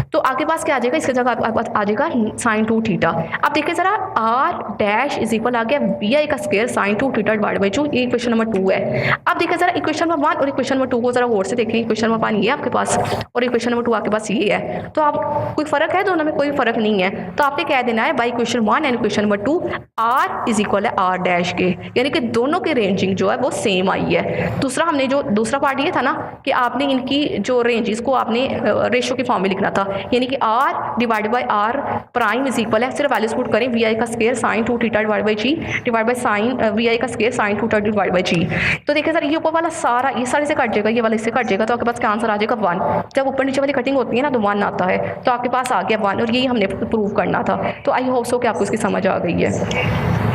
तो आगे पास क्या आ जाएगा, इसके जगह आपके पास आ जाएगा साइन 2 थीटा। अब देखिए जरा आर डैश इज इक्वल आ गया वी आई का square sine 2 theta divide by 2, ये इक्वेशन नंबर 2 है। अब देखिए जरा इक्वेशन नंबर 1 और इक्वेशन नंबर 2 को जरा गौर से देखिए। इक्वेशन नंबर 1 ये आपके पास और इक्वेशन नंबर 2 आपके पास ये है, तो आप कोई फर्क है, दोनों में कोई फर्क नहीं है। तो आपने कह देना है by equation 1 and equation number 2 R is equal है आर डैश के, यानी कि दोनों की रेंजिंग जो है वो सेम आई है। दूसरा हमने जो दूसरा पार्ट ये था ना कि आपने इनकी जो रेंजेस को आपने रेशियो की फॉर्म में लिखना था, यानी कि R divide by R prime is equal है, सिर्फ वैल्यूज पुट करें वी आई का square sine 2 theta divide by g divide by sine V आई का square sine 2 theta divide by g. तो देखिए सर ये ऊपर वाला सारा ये सारे से कट जाएगा, ये वाला इससे कट जाएगा, तो आपके पास क्या आंसर आ जाएगा 1। जब ऊपर नीचे वाली कटिंग होती है ना तो 1 आता है, तो आपके पास आ गया 1, और यही हमने प्रूव करना था। तो आई होप सो कि आपको इसकी समझ आ गई है।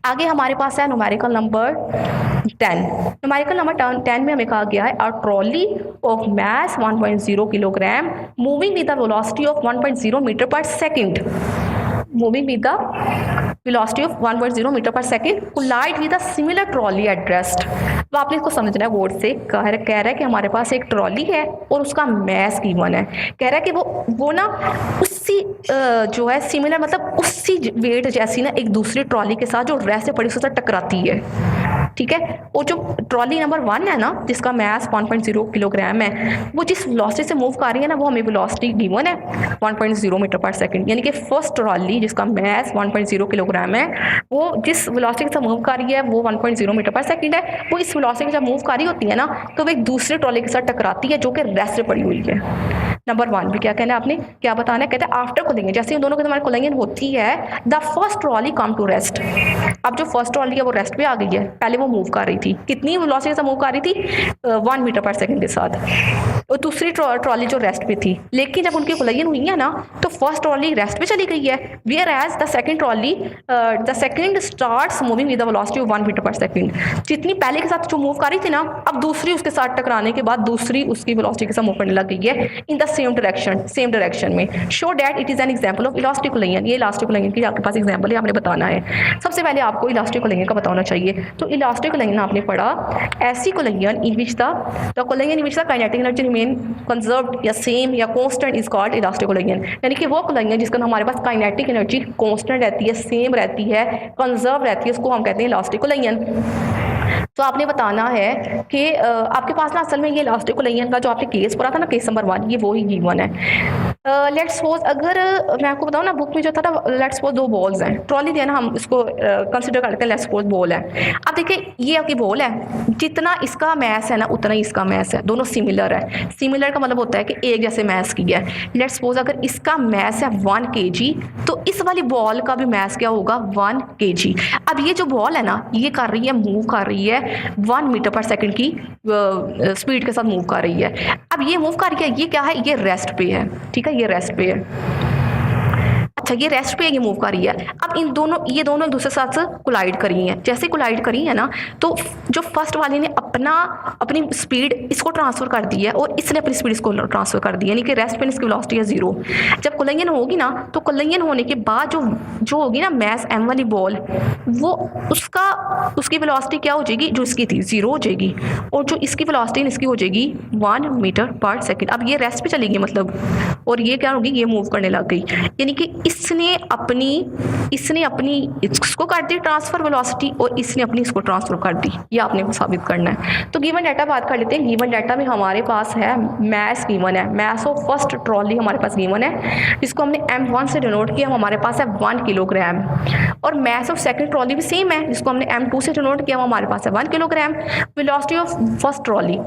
आगे हमारे पास है न्यूमेरिकल नंबर 10। न्यूमेरिकल नंबर 10 में हमें कहा गया है a trolley of mass 1.0 kilogram moving with the velocity of 1.0 metre per second, moving with the velocity of 1.0 metre per second collide with a similar trolley at rest. तो आपने इसको समझना है बोर्ड से। कह रहा है कि हमारे पास एक ट्रॉली है और उसका मैस गिवन है। कह रहा है कि वो ना उसी जो है सिमिलर मतलब उसी वेट जैसी ना एक दूसरी ट्रॉली के साथ जो रेस्ट से पड़ी उसके साथ टकराती है। ठीक है, वो जो ट्रॉली नंबर 1 है ना जिसका मैस 1.0 किलोग्राम है, वो जिस वेलोसिटी से मूव कर रही है ना वो हमें वेलोसिटी गिवन है 1.0 मीटर पर सेकंड, यानी कि फर्स्ट ट्रॉली जिसका मैस 1.0 किलोग्राम है वो जिस वेलोसिटी के साथ मूव कर रही है वो 1.0 मीटर पर सेकंड है। वो इस वेलोसिटी के साथ मूव कर रही होती है ना तो वो एक दूसरे ट्रॉली के साथ टकराती है जो कि रेस्ट से पड़ी हुई है। नंबर 1 भी क्या कहना है आपने, क्या बताना है, कहते हैं आफ्टर कोलिंगन, जैसे इन दोनों के तुम्हारे कोलिंगन होती है the first trolley come to rest. अब जो फर्स्ट ट्रॉली है वो रेस्ट पे आ गई है, पहले वो मूव कर रही थी, कितनी वेलोसिटी के साथ मूव कर रही थी 1 मीटर पर सेकंड के साथ, और दूसरी ट्रॉली जो रेस्ट पे थी। लेकिन जब उनकी कोलिंगन हुई है ना तो फर्स्ट ट्रॉली रेस्ट पे चली गई है, whereas the second trolley the second starts moving with the velocity of 1 metre per second. जितनी पहले के साथ जो मूव कर रही थी ना अब दूसरी उसके साथ टकराने के बाद दूसरी उसकी वेलोसिटी के साथ मूव करने लग गई है इन द सेम डायरेक्शन में। Show that it is an example of elastic collision. ये इलास्टिक कोलिंगन की आपके पास एग्जांपल है, आपने बताना है। सबसे पहले आपको इलास्टिक कोलिंगन का बताना चाहिए। तो इलास्टिक कोलिंगन आपने पढ़ा ऐसी collision in which the collision in which the kinetic energy remain conserved या सेम या constant is called elastic collision. यानी कि वो कोलिंगन जिसका हमारे पास काइनेटिक एनर्जी कांस्टेंट रहती है, सेम रहती है, कंजर्व रहती है, उसको हम कहते हैं इलास्टिक कोलिंगन। तो आपने बताना है कि आपके पास ना असल में ये इलास्टिक कोलिंगन का जो आपने केस पढ़ा था ना केस नंबर 1 ये वो ही गिवन है। लेट्स सपोज अगर मैं आपको बताऊँ ना बुक में जो था ना लेट्स सपोज 2 बॉल्स हैं, ट्रॉली दिया ना हम इसको कंसिडर करते हैं, लेट्स सपोज बॉल है। अब देखिए ये आपकी बॉल है, जितना इसका मैस है ना उतना ही इसका मैस है, दोनों सिमिलर है। सिमिलर का मतलब होता है कि एक जैसे मैस की है। लेट्स सपोज अगर इसका मैस है 1 kg तो इस वाली बॉल का भी मैस क्या होगा 1 kg। अब ये जो बॉल है ना ये कर रही है मूव कर रही है 1 मीटर पर सेकंड की स्पीड के साथ मूव कर रही है। अब ये मूव कर रही है, ये क्या है, ये रेस्ट पे है। ठीक है, ये रेस्ट पे है। अच्छा ये रेस्ट पे ये मूव कर रही है। अब ये दोनों एक दूसरे के साथ कोलाइड करी हैं। जैसे कोलाइड करी है ना तो जो फर्स्ट वाले ने अपनी स्पीड इसको ट्रांसफर कर दी है और इसने अपनी स्पीड इसको ट्रांसफर कर दी है, यानी कि रेस्ट पे इसकी वेलोसिटी है 0। जब कोलिंगन होगी ना तो कोलिंगन होने के बाद जो होगी ना मैस m वाली बॉल वो उसकी वेलोसिटी क्या हो जाएगी, जो इसकी थी 0 हो जाएगी, और जो इसकी वेलोसिटी इसकी हो जाएगी 1 मीटर पर सेकंड। अब ये रेस्ट पे चलेगी मतलब, और ये क्या होगी, ये मूव करने लग गई, यानी कि इसने अपनी इसको कर दी ट्रांसफर वेलोसिटी और इसने अपनी इसको ट्रांसफर कर दी। ये आपने को साबित करना है। तो गिवन डाटा बात कर लेते हैं। गिवन डाटा में हमारे पास है मैस गिवन है, मैस ऑफ फर्स्ट ट्रॉली हमारे पास गिवन है, जिसको हमने M1 से डिनोट किया, हमारे पास है 1 किलोग्राम। और मैस ऑफ सेकंड ट्रॉली भी सेम है, जिसको हमने M2 से डिनोट किया, हमारे पास है 1 kilogram. Velocity of first trolley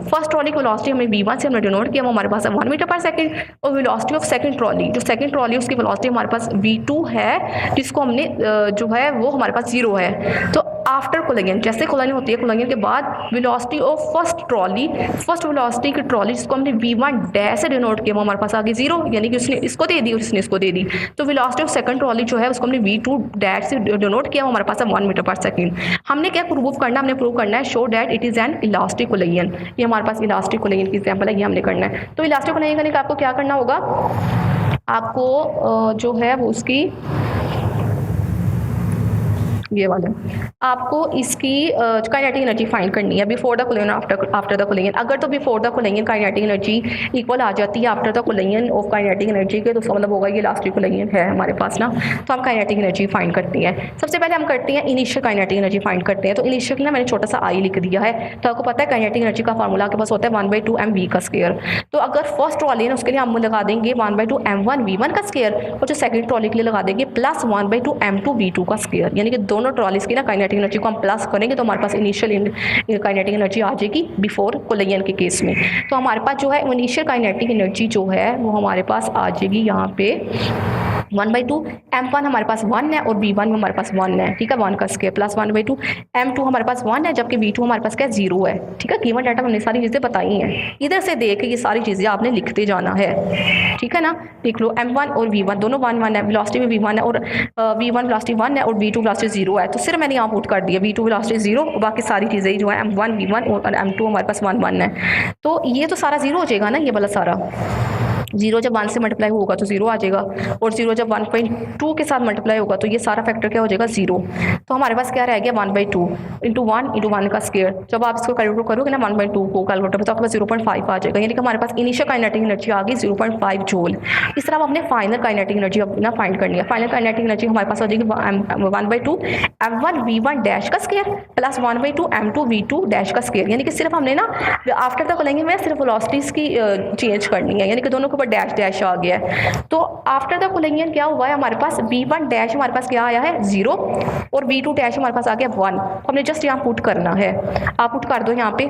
की वेलोसिटी हमने V1 से हमने डिनोट किया, हमारे पास है 1 मीटर पर सेकंड। और वेलोसिटी ऑफ सेकंड ट्रॉली, जो सेकंड ट्रॉली उसकी वेलोसिटी हमारे पास V2 है, जिसको हमने जो है वो हमारे पास 0 है। तो आफ्टर कोलिजन, जैसे कोलिजन होती है, कोलिजन के बाद velocity of first trolley, first velocity की ट्रॉली जिसको हमने V1 डैश से डिनोट किया, वो हमारे पास आ गई 0, यानी कि उसने इसको दे दी और इसने इसको दे दी। तो वेलोसिटी ऑफ सेकंड ट्रॉली जो है उसको हमने V2 डैश से डिनोट किया, वो हमारे पास है 1 मीटर पर सेकंड। हमने क्या प्रूव करना, हमने प्रूव करना है show that it is N elastic collision. ये हमारे पास इलास्टिक कोलिजन की एग्जांपल है, ये हमने करना है। तो इलास्टिक कोलिजन करने का आपको क्या करना होगा, आपको जो है वो उसकी ये वाला आपको इसकी काइनेटिक एनर्जी फाइंड करनी है before the collision, after the collision. अगर तो before the collision kinetic energy equal आ जाती है after the collision of kinetic energy के, तो उसका मतलब होगा ये इलास्टिक कोलिजन है हमारे पास ना। तो हम काइनेटिक एनर्जी फाइंड करती हैं। सबसे पहले हम करते हैं इनिशियल काइनेटिक एनर्जी फाइंड करते हैं। तो इनिशियल की ना मैंने छोटा सा आई लिख दिया है। तो आपको पता है काइनेटिक एनर्जी का फार्मूला आपके पास होता है 1/2 mv का स्क्वायर। तो अगर फर्स्ट ट्रॉली है उसके लिए हम लगा देंगे 1/2 m1 v1 का स्क्वायर, और जो सेकंड ट्रॉली के लिए लगा देंगे प्लस 1/2 m2 v2 का स्क्वायर, यानी कि दोनों ट्रॉलीज की ना काइनेटिक एनर्जी को हम प्लस करेंगे तो हमारे पास इनिशियल काइनेटिक एनर्जी आ जाएगी बिफोर कोलिजन के केस में। तो हमारे पास जो है इनिशियल काइनेटिक एनर्जी जो है वो हमारे पास आ जाएगी यहाँ पे 1/2 m1 हमारे पास 1 है और v1 में हमारे पास 1 है, ठीक है, 1 का स्क्वायर प्लस 1/2 m2 हमारे पास 1 है, जबकि v2 हमारे पास क्या 0 है, ठीक है। गिवन डाटा में हमने सारी चीज़ें बताई हैं, इधर से देख के ये सारी चीज़ें आपने लिखते जाना है, ठीक है ना। देख लो m1 और v1 दोनों 1 है, वेलोसिटी में v1 है और v1 वेलोसिटी 1 है और v2 वेलोसिटी 0 है। तो सिर्फ मैंने यहाँ पुट कर दिया v2 वेलोसिटी 0 और बाकी सारी चीज़ें जो है m1 v1 और m2 हमारे पास 1 है। तो ये तो सारा 0 हो जाएगा ना, ये वाला सारा 0 जब 1 से मल्टीप्लाई होगा तो 0 आ जाएगा, और 0 जब 1.2 के साथ मल्टीप्लाई होगा तो ये सारा फैक्टर क्या हो जाएगा 0। तो हमारे पास क्या रह गया 1/2 इंटू 1 का स्क्वायर। जब आप इसको कैलकुलेट करोगे ना 1/2 को कैलकुलेटर में, तो आपके पास 0.5 आ जाएगा, यानी कि हमारे पास इनिशियल काइनेटिक एनर्जी आ गई 0.5 जूल। इस तरह हमने फाइनल काइनेटिक एनर्जी अपना फाइंड करनी है। फाइनल काइनेटिक एनर्जी हमारे पास आ जाएगी 1/2 m1 v1 डैश का square plus 1/2 m2 v2 dash का स्क्वायर, यानी कि सिर्फ हमने ना आफ्टर द कोलिजन में सिर्फ वेलोसिटीज की चेंज करनी है, यानी कि दोनों के ऊपर डैश डैश आ गया है। तो आफ्टर द कोलिजन क्या हुआ है, हमारे पास v1 डैश हमारे पास क्या आया है 0 और v2 डैश हमारे पास आ गया 1। हमने जस्ट यहाँ पुट करना है, आप पुट कर दो यहाँ पे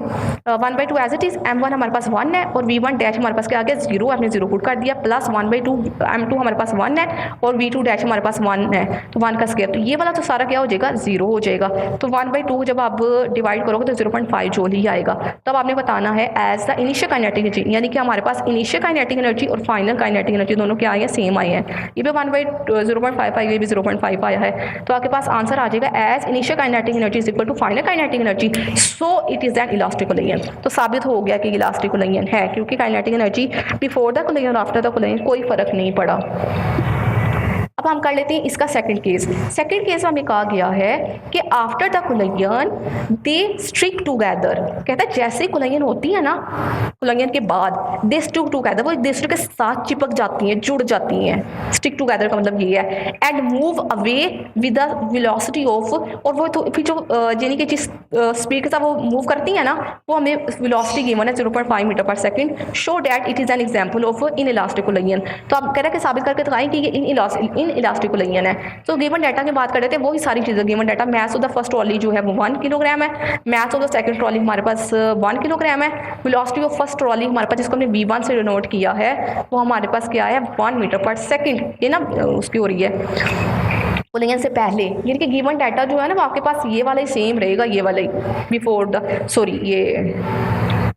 1/2 एज इट इज, m1 हमारे पास 1 है और v1 डैश हमारे पास क्या आ गया 0, आपने 0 पुट कर दिया, प्लस 1/2 m2 हमारे पास 1 है और v2 डैश हमारे पास 1 है, तो 1 का स्क्वायर। तो ये वाला तो सारा क्या हो जाएगा 0 हो जाएगा। तो 1/2 जब आप डिवाइड करोगे तो 0.5 जूल ही आएगा। तब आपने बताना है as the initial kinetic energy, यानी कि हमारे पास इनिशियल काइनेटिक एनर्जी और फाइनल काइनेटिक एनर्जी दोनों क्या आई है, सेम आई है। ये भी 1/0.5 आई, ये भी 0.5 आया है। तो आपके पास आंसर आ जाएगा as initial kinetic energy is equal to final kinetic energy, so it is N elastic collision. तो साबित हो गया कि इलास्टिक कोलिजन है, क्योंकि kinetic energy before the collision और आफ्टर द कोलिजन कोई फर्क नहीं पड़ा। अब हम कर लेते हैं इसका सेकंड केस। सेकंड केस में हमें कहा गया है कि after the collision they stick together. कहता है जैसे कोलिजन होती है ना, कोलिजन के बाद दे स्टिक टुगेदर, वो एक दूसरे के साथ चिपक जाती हैं, जुड़ जाती हैं। स्टिक टुगेदर का मतलब ये है and move away with the velocity of, और वो तो फिर जो यानी कि जिस स्पीड के साथ वो मूव करती है ना, वो हमें वेलोसिटी गिवन है 0.5 metre per second. Show that it is an example of in elastic collision. तो आप कह रहे हैं कि साबित करके दिखाएं कि ये इन इलास्टिक कोलिजन है। तो गिवन डाटा की बात कर रहे थे, वही सारी चीजें given data. Mess of the first trolley जो है वो 1 किलोग्राम है, mess of the second trolley हमारे पास 1 किलोग्राम है, वेलोसिटी ऑफ फर्स्ट ट्रॉली हमारे पास जिसको हमने v1 से डिनोट किया है वो हमारे पास क्या है 1 मीटर पर सेकंड। ये ना उसकी हो रही है कोलिजन से पहले, यानी कि गिवन डाटा जो है ना वो आपके पास ये वाला ही सेम रहेगा, ये वाला ही बिफोर द ये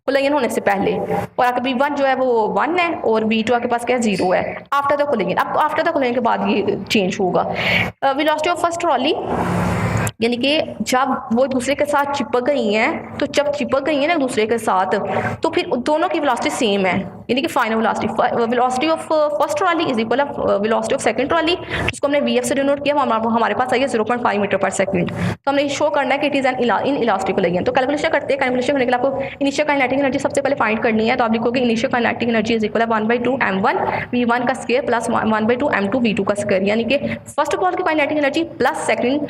कोलिजन होने से पहले। और आपका v1 जो है वो 1 है और v2 आपके पास क्या 0 है आफ्टर द कोलिजन। अब आफ्टर द कोलिजन के बाद ये चेंज होगा। वेलोसिटी ऑफ फर्स्ट ट्रॉली, यानी कि जब वो दूसरे के साथ चिपक गई हैं, तो जब चिपक गई हैं ना दूसरे के साथ, तो फिर दोनों की वेलोसिटी सेम है, यानी कि final velocity of first trolley is equal velocity of second trolley, जिसको हमने वीएफ से डिनोट किया, वो हमारे पास आई है 0.5 मीटर पर सेकंड। तो हमने शो करना है कि it is N in elastic line. तो कैलकुलेशन करते हैं। कैलकुलेशन करने के लिए आपको इनिशियल काइनेटिक एनर्जी सबसे पहले फाइंड करनी है। तो आप लिखोगे initial kinetic energy is equal 1/2 m1 v1 का स्क्वायर प्लस 1/2 m2 v2 का स्क्वायर, यानी कि फर्स्ट बॉल की kinetic energy plus second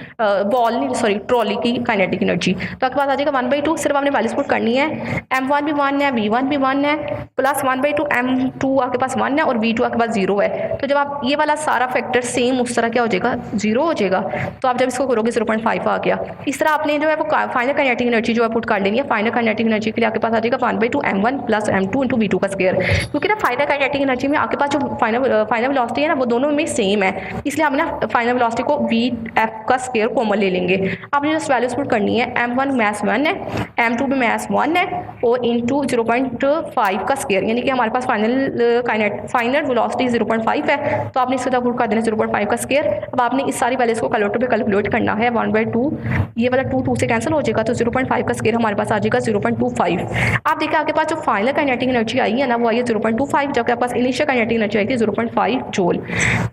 trolley की काइनेटिक एनर्जी। तो आपके पास आ जाएगा 1/2, सिर्फ आपने वैल्यूज पुट करनी है। m1 भी 1 है, v1 भी 1 है, प्लस 1/2 m2 आपके पास 1 है और v2 आपके पास 0 है। तो जब आप ये वाला सारा फैक्टर सेम उस तरह क्या हो जाएगा, 0 हो जाएगा। तो आप जब इसको करोगे 0.5 आ गया। इस तरह आपने जो है वो फाइनल काइनेटिक एनर्जी जो है पुट कर लेनी है। फाइनल काइनेटिक एनर्जी के लिए आपके पास आ जाएगा 1/2 m1 plus m2 into v2 का स्क्वायर, क्योंकि ना फाइनल काइनेटिक एनर्जी में आपके पास जो फाइनल वेलोसिटी है ना वो दोनों में सेम है, इसलिए हम ना फाइनल वेलोसिटी को vf का स्क्वायर कॉमन ले लेंगे। आपने जो वैल्यूज पुट करनी है, m1 मैस 1 है, m2 भी मैस 1 है और इंटू 0.5 का स्क्वायर, यानी कि हमारे पास फाइनल वेलोसिटी 0.5 है। तो आपने इसका पुट कर देना 0.5 का स्क्वायर। अब आपने इस सारी वैल्यूज को कैलकुलेटर पे कैलकुलेट करना है। 1/2 ये वाला 2 से कैंसिल हो जाएगा, तो 0.5 का स्क्वायर हमारे पास आ जाएगा 0.25। आप देखिए आपके पास जो फाइनल काइनेटिक एनर्जी आई है ना वो आई है 0.25, जबकि आपके पास इनिशियल काइनेटिक एनर्जी आई थी 0.5 जूल।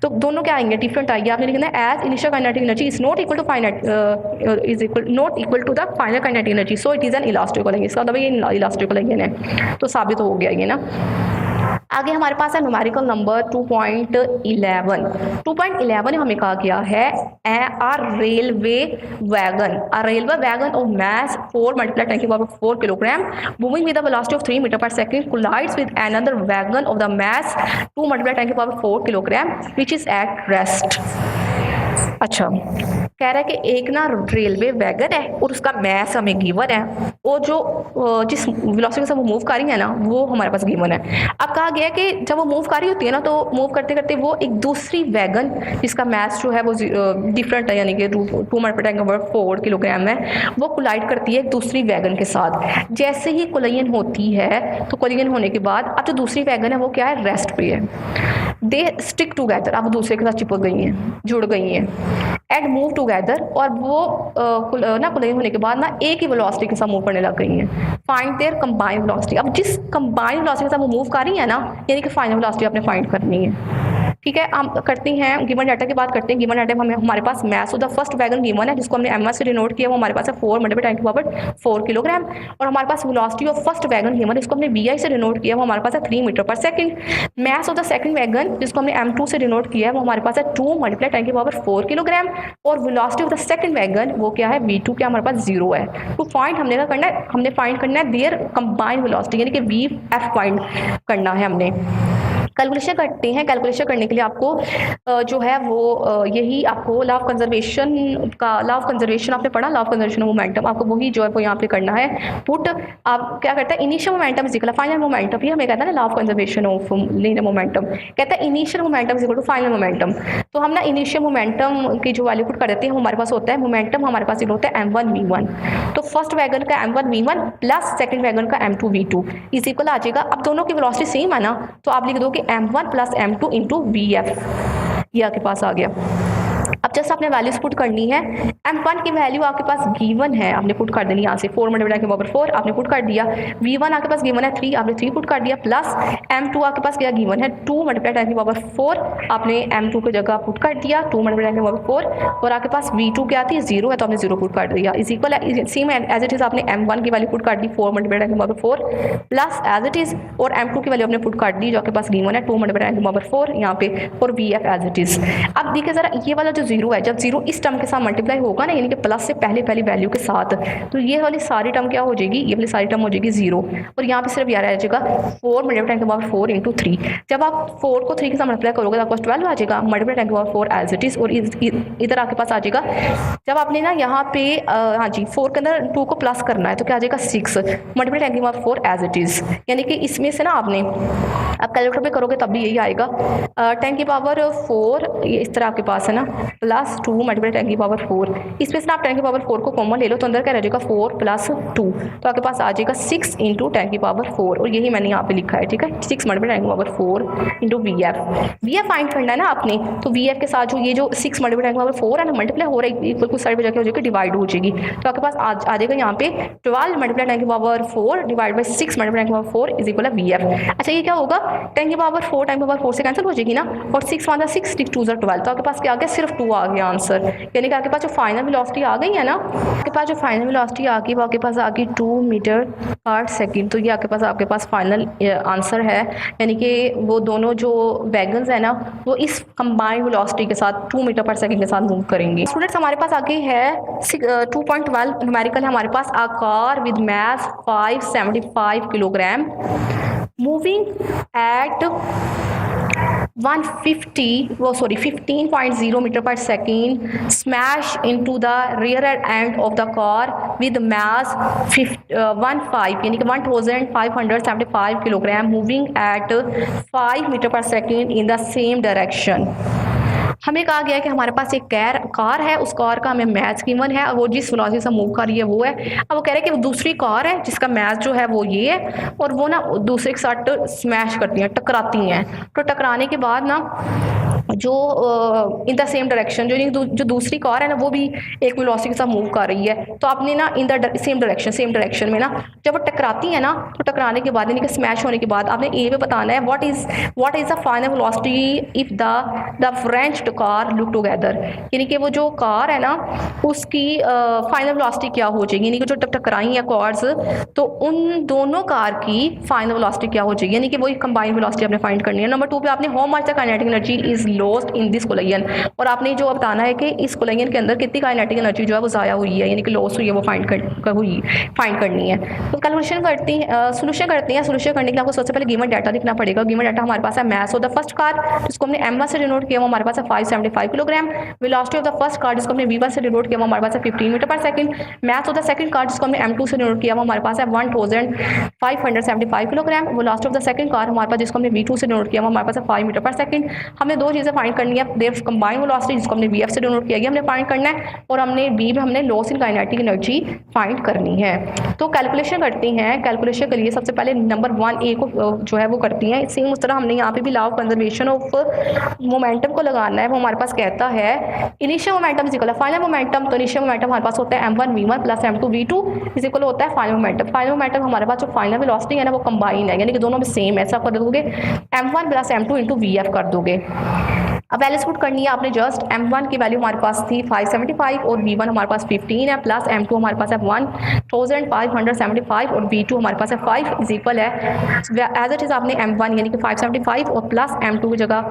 तो दोनों क्या आएंगे, डिफरेंट आएगी। आपने लिखना है as initial kinetic energy is not equal to the final kinetic energy, so it is N elastic line. इसका मतलब ये इलास्टिक लाइन है, तो साबित हो गया ये ना। आगे हमारे पास है न्यूमेरिकल नंबर 2.11। 2.11 हमें कहा गया है railway wagon of mass 4 × 10⁴ kilogram moving with the velocity of 3 metre per second collides with another wagon of the mass 2 × 10⁴ kilogram which is at rest. अच्छा, कह रहा है कि एक ना रेलवे वैगन है और उसका मैस हमें गिवन है, और जो जिस वेलोसिटी के साथ वो मूव कर रही है ना वो हमारे पास गिवन है। अब कहा गया है कि जब वो मूव कर रही होती है ना तो मूव करते करते वो एक दूसरी वैगन जिसका मैस जो है वो डिफरेंट है, यानी कि 2 × 10⁴ किलोग्राम है, वो कोलाइड करती है एक दूसरी वैगन के साथ। जैसे ही कोलिजन होती है तो कोलिजन होने के बाद अब जो दूसरी वैगन है वो क्या है, रेस्ट पे है। दे स्टिक टूगेदर, अब दूसरे के साथ चिपक गई हैं, जुड़ गई हैं, एंड मूव टूगेदर, और वो ना कोलिजन होने के बाद ना एक ही वेलोसिटी के साथ मूव करने लग गई हैं। Find their combined velocity. अब जिस कंबाइंड वेलोसिटी के साथ वो मूव कर रही है ना, यानी कि फाइनल वेलोसिटी आपने फाइंड करनी है। ठीक है, हम करते हैं गिवन डाटा की बात करते हैं। गिवन डाटा में हमारे पास mass of the first wagon given है, जिसको हमने m1 से डिनोट किया, वो हमारे पास है 4 × 10⁴ किलोग्राम, और हमारे पास velocity of first wagon given है, जिसको हमने vi से डिनोट किया, वो हमारे पास है 3 metre per second. Mess of the second wagon जिसको हमने m2 से डिनोट किया है, वो हमारे पास है 2 × 10⁴ किलोग्राम, और velocity of the second wagon वो क्या है, v2 क्या हमारे पास 0 है। तो फाइंड हमने क्या करना है, हमने फाइंड करना है देयर कंबाइंड वेलोसिटी, यानी कि vf फाइंड करना है हमने। कैलकुलेशन करते हैं। कैलकुलेशन करने के लिए आपको जो है वो यही आपको लॉ ऑफ कंजर्वेशन आपने पढ़ा, law of conservation of momentum, आपको वही जो है वो यहाँ पे करना है पुट। आप क्या करते हैं, initial momentum is equal to final momentum, ये हमें कहता है ना law of conservation of linear momentum, कहता है initial momentum is equal to final momentum. तो हम ना इनिशियल मोमेंटम की जो वैल्यू पुट कर देते हैं, हमारे पास होता है मोमेंटम, हमारे पास होता है m1 v1। तो फर्स्ट वैगन का m1 v1 plus second wagon का m2 v2 इज इक्वल आ जाएगा। अब दोनों की वेलोसिटी सेम है ना, तो आप लिख दो कि m1 plus m2 into vf, ये आपके पास आ गया। अब जस्ट आपने वैल्यूज पुट करनी है। m1 की वैल्यू आपके पास गिवन है, आपने पुट कर देनी यहाँ से 4 × 10⁴ आपने पुट कर दिया। v1 आपके पास गिवन है 3, आपने 3 पुट कर दिया, प्लस m2 आपके पास क्या गिवन है 2 × 10⁴ आपने m2 की जगह पुट कर दिया 2 × 10⁴, और आपके पास v2 क्या थी 0 है, तो आपने 0 पुट कर दिया, is equal same as it is आपने m1 की वैल्यू पुट कर दी 4 × 10⁴ प्लस एज इट इज, और m2 की वैल्यू आपने पुट कर दी जो आपके पास गिवन है 2 × 10⁴ यहाँ पे, और vf एज इट इज। अब देखिए जरा ये वाला जो 0 है, जब 0 इस टर्म के साथ मल्टीप्लाई होगा ना, यानी कि प्लस से पहली वैल्यू के साथ, तो ये वाली सारी टर्म क्या हो जाएगी, ये वाली सारी टर्म हो जाएगी 0, और यहाँ पे सिर्फ यार आ जाएगा 4 × 10⁴ इंटू 3। जब आप 4 को 3 के साथ मल्टीप्लाई करोगे तो आपको 12 आ जाएगा, मल्टीप्लाई 10⁴ एज इट इज, और इधर आपके पास आ जाएगा। जब आपने ना यहाँ पे हाँ जी 4 के अंदर 2 को प्लस करना है, तो क्या आ जाएगा 6 मल्टीप्लाई 10⁴ एज इट इज, यानी कि इसमें से ना आपने आप कैलकुलेटर पे करोगे तब भी यही आएगा। 10 की पावर 4 ये इस तरह आपके पास है ना, प्लस 2 मल्टीप्लाई 10 की पावर 4। इसमें से आप 10 की पावर 4 को कॉमन ले लो तो अंदर क्या रह जाएगा 4 प्लस 2, तो आपके पास आ जाएगा 6 इंटू 10 की पावर 4, और यही मैंने यहाँ पे लिखा है, ठीक है। 6 मल्टीप्लाई 10 की power 4 into V F find करना है ना आपने, तो वी एफ के साथ जो ये जो 6 मल्टीप्लाई 10 की पावर 4 है ना, मल्टीप्लाई हो रहा है इक्वल कुछ साइड पे जाके हो जाएगी डिवाइड हो जाएगी, तो आपके पास आ जाएगा यहाँ पे 12 मल्टीप्लाई 10 की पावर 4 डिवाइड बाई 6 मल्टीप्लाई 10 की power 4 is equal V F. अच्छा ये क्या होगा, 10 की पावर 4 10 की पावर 4 से कैंसिल हो जाएगी ना, और 6 1 6 6 2 12, तो आपके पास क्या आ गया, सिर्फ 2 आ गया आंसर। यानी कि आपके पास जो फाइनल वेलोसिटी आ गई है ना, आपके पास जो फाइनल वेलोसिटी आ गई वो आपके पास आ गई 2 मीटर पर सेकंड। तो ये आपके पास फाइनल आंसर है, यानी कि वो दोनों जो वैगन्स है ना वो इस कंबाइंड वेलोसिटी के साथ 2 मीटर पर सेकंड के साथ मूव करेंगे। स्टूडेंट्स हमारे पास आगे है 2.12 न्यूमेरिकल है हमारे पास, a car with mass 575 kilogram moving at 15.0 meter per second smash into the rear end of the car with mass 15 यानी कि 1575 kilogram moving at 5 meter per second in the same direction। हमें कहा गया है कि हमारे पास एक कार है, उस कार का हमें मैच गिवन है, और वो जिस वेलोसिटी से मूव कर रही है वो है। अब वो कह रहे हैं कि वो दूसरी कार है जिसका मैच जो है वो ये है, और वो ना दूसरे के साथ स्मैश करती हैं, टकराती हैं। तो टकराने के बाद ना जो इन द सेम डायरेक्शन जो दूसरी कार है ना वो भी एक वेलोसिटी के साथ मूव कर रही है, तो आपने ना इन द सेम डायरेक्शन में ना जब वो टकराती है ना, तो टकराने के बाद यानी कि स्मैश होने के बाद आपने ए पे बताना है what is the final velocity if the French car look together, यानी कि वो जो कार है ना उसकी फाइनल वेलोसिटी क्या हो जाएगी, यानी कि जो टकराई है कार्स, तो उन दोनों कार की फाइनल वेलोसिटी क्या हो जाएगी, यानी कि वही कंबाइंड वेलोसिटी आपने फाइंड करनी है। नंबर 2 पे आपने how much the kinetic energy is lost in this collision, और आपने जो बताना है कि इस कोलिजन के अंदर कितनी काइनेटिक एनर्जी जो है वो ज़ाया हुई है, यानी कि लॉस हुई है, वो फाइंड करनी है। तो कैलकुलेशन सोल्यूशन करते हैं। सोल्यूशन करने के लिए आपको सबसे पहले गिवन डाटा लिखना पड़ेगा। गिवन डाटा हमारे पास है mass of the first car जिसको हमने m1 से डिनोट किया वो हमारे पास है 575 kilogram, velocity of the first car जिसको हमने v1 से डिनोट किया वो हमारे पास है 15 metre per second, mass of the second car जिसको हमने m2 से डिनोट किया वो हमारे पास है 1575 kilogram, velocity of the second car हमारे पास जिसको हमने v2 से डिनोट किया वो हमारे पास है 5 मीटर पर सेकंड। हमने दो चीज़ें फाइंड करनी है, देयर कंबाइंड वेलोसिटी जिसको हमने vf से डिनोट किया हमने फाइंड करना है, और हमने v में हमने loss in kinetic energy find करनी है। तो कैलकुलेशन करती हैं। कैलकुलेशन के लिए सबसे पहले नंबर 1A को जो है वो करती हैं। सेम उस तरह हमने यहाँ पे भी law of conservation of momentum को लगाना है। वो हमारे पास कहता है इनिशियल मोमेंटम इज इक्वल है फाइनल मोमेंटम, तो इनिशियल मोमेंटम हमारे पास होता है m1 v1 plus m2 v2 is equal होता है फाइनल मोमेंटम। फाइनल मोमेंटम हमारे पास जो फाइनल वेलोसिटी है ना वो कंबाइन है, यानी कि दोनों में सेम ऐसा कर दोगे m1 plus m2 into vf कर दोगे। अब वैल्यूज पुट करनी है आपने जस्ट m1 की वैल्यू हमारे पास थी 575 और v1 हमारे पास 15 है, प्लस m2 हमारे पास है 1575 और v2 हमारे पास है 5 इज इक्वल है एज इट इज आपने m1 यानी कि 575 और प्लस m2 की जगह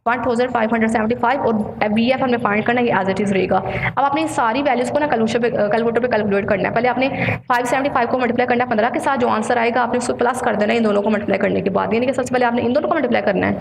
1575 और vf हमने फाइंड करना है एज इट इज रहेगा। अब आपने सारी वैल्यूज को ना कैलकुलेटर पे कैलकुलेट करना है। पहले आपने 575 को मल्टीप्लाई करना है 15 के साथ, जो आंसर आएगा आपने उसको प्लस कर देना है इन दोनों को मल्टीप्लाई करने के बाद, यानी कि सबसे पहले आपने इन दोनों को मल्टीप्लाई करना है,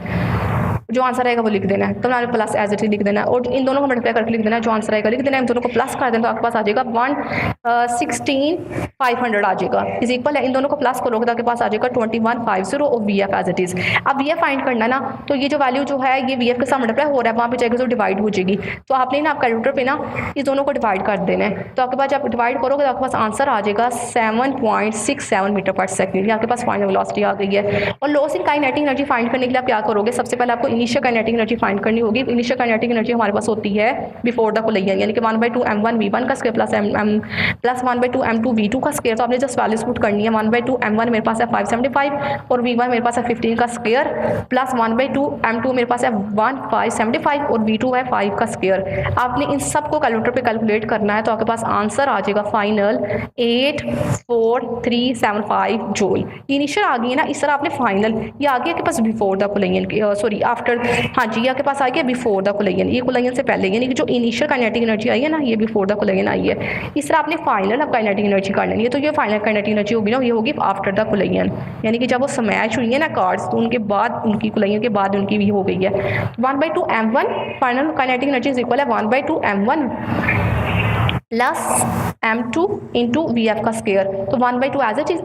जो आंसर आएगा वो लिख देना है, तो आपने प्लस एज इट इज लिख देना है, और इन दोनों को मल्टीप्लाई करके लिख देना है, जो आंसर आएगा लिख देना है, इन दोनों को प्लस कर देना तो आपके पास आ जाएगा 116,500 आ जाएगा इज इक्वल है। इन दोनों को प्लस करोगे तो आपके पास आ जाएगा 2150 और vf एज इट इज। अब vf फाइंड करना है ना, तो ये जो वैल्यू जो है ये vf के साथ मल्टीप्लाई हो रहा है, वहाँ पे जाएगा तो डिवाइड हो जाएगी, तो आपने ना आप कैलकुलेटर पे ना इस दोनों को डिवाइड कर देना है, तो आपके पास जब डिवाइड करोगे तो आपके पास आंसर आ जाएगा 7.67 मीटर पर सेकंड। आपके पास फाइनल वेलोसिटी आ गई है। और loss in kinetic energy find करने के लिए आप क्या करोगे, सबसे पहले आपको इनिशियल काइनेटिक एनर्जी फाइंड करनी होगी। इनिशियल काइनेटिक एनर्जी हमारे पास होती है बिफोर द कोलिजन, यानी कि 1/2 m1 v1 का स्क्वायर प्लस 1/2 m2 v2 का स्क्वायर। तो आपने जस्ट वैल्यूज पुट करनी है। 1/2 m1 मेरे पास है 575 और v1 मेरे पास है 15 का स्क्वायर प्लस 1/2 m2 मेरे पास है 1575 और v2 है 5 का स्क्वायर। आपने इन सब को कैलकुलेटर पे कैलकुलेट करना है, तो आपके पास आंसर आ जाएगा फाइनल 84375 जूल। इनिशियल आ गई है ना, इस तरह आपने फाइनल ये आ गया आपके पास before the collision, sorry after, हाँ जी ये आपके पास आ गया बिफोर द कोलिजन, ये कोलिजन से पहले, यानी कि जो इनिशियल काइनेटिक एनर्जी आई है ना ये बिफोर द कोलिजन आई है। इस तरह आपने फाइनल अब काइनेटिक एनर्जी कर लेनी है, तो ये फाइनल काइनेटिक एनर्जी होगी ना ये होगी आफ्टर द कोलिजन, यानी कि जब वो स्मैश हुई है ना कार्ड्स तो उनके बाद उनकी कोलिजन के बाद उनकी भी हो गई है। 1/2 m1 final kinetic energy is equal है 1/2 m1 plus m2 into V F का स्क्वायर, तो 1/2 एज इट इज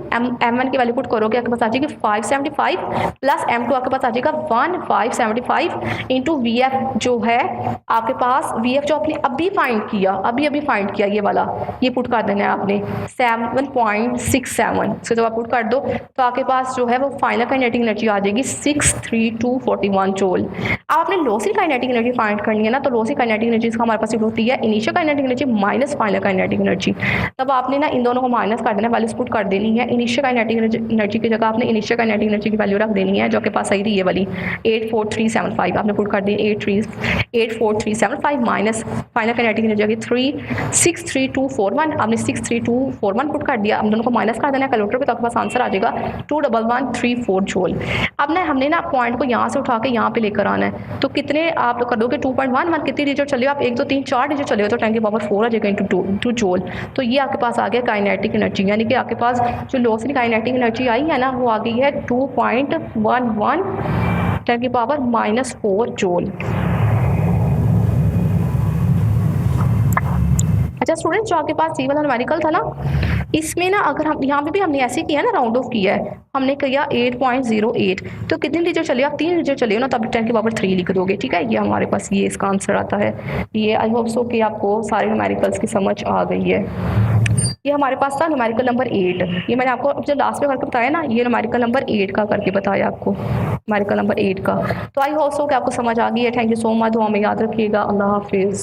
m1 की वैल्यू पुट करोगे आपके पास आ जाएगी 575 प्लस m2 आपके पास आ जाएगा 1575 इंटू वी एफ जो है आपके पास, वी एफ जो आपने अभी फाइंड किया, अभी फाइंड किया ये वाला, ये पुट कर देना है आपने 7.67। इसको जब आप पुट कर दो तो आपके पास जो है वो फाइनल काइनेटिक एनर्जी आ जाएगी 63241 जूल। अब आपने लॉसी काइनेटिक एनर्जी फाइंड करनी है ना, तो लॉसी काइनेटिक एनर्जी हमारे पास होती है initial kinetic energy minus final kinetic energy. तब आपने ना इन दोनों को माइनस कर देना, वैल्यूज पुट कर देनी है। इनिशियल काइनेटिक एनर्जी की जगह आपने इनिशियल काइनेटिक एनर्जी की वैल्यू रख देनी है जो आपके पास आई थी ये वाली 84375, आपने पुट कर दी 84375 माइनस फाइनल काइनेटिक एनर्जी आ गई 63241, आपने 63241 पुट कर दिया। हम दोनों को माइनस कर देना है कैलकुलेटर पे, तो आपके पास आंसर आ जाएगा 21134 जूल। अब ना हमने ना पॉइंट को यहाँ से उठा के यहाँ पे लेकर आना है, तो कितने आप कर दोगे 2.11 कितनी डिजिट चले आप 1 2 3 4 डिजिट चले हो तो 10 की पावर 4 आ जाएगा इंटू 2 जूल। तो ये आपके पास आ गया काइनेटिक एनर्जी, यानी कि आपके पास जो लॉसी काइनेटिक एनर्जी आई है ना वो आ गई है 2.11 10 की पावर -4 जूल। अच्छा स्टूडेंट्स, जो आपके पास सी वाला न्यूमेरिकल था ना, इसमें ना अगर हम यहाँ पे भी हमने ऐसे किया ना, राउंड ऑफ किया है, हमने किया 8.08, तो कितने डिजिट चले आप 3 डिजिट चले हो ना, तब 10 की पावर 3 लिख दोगे। ठीक है, ये हमारे पास ये इसका आंसर आता है। ये आई होप सो कि आपको सारे न्यूमेरिकल्स की समझ आ गई है। ये हमारे पास था न्यूमेरिकल नंबर 8, ये मैंने आपको जो लास्ट में करके बताया ना, ये न्यूमेरिकल नंबर 8 का करके बताया आपको, न्यूमेरिकल नंबर 8 का। तो आई होप सो कि आपको समझ आ गई है। थैंक यू सो मच, दुआ में याद रखिएगा। अल्लाह हाफिज़।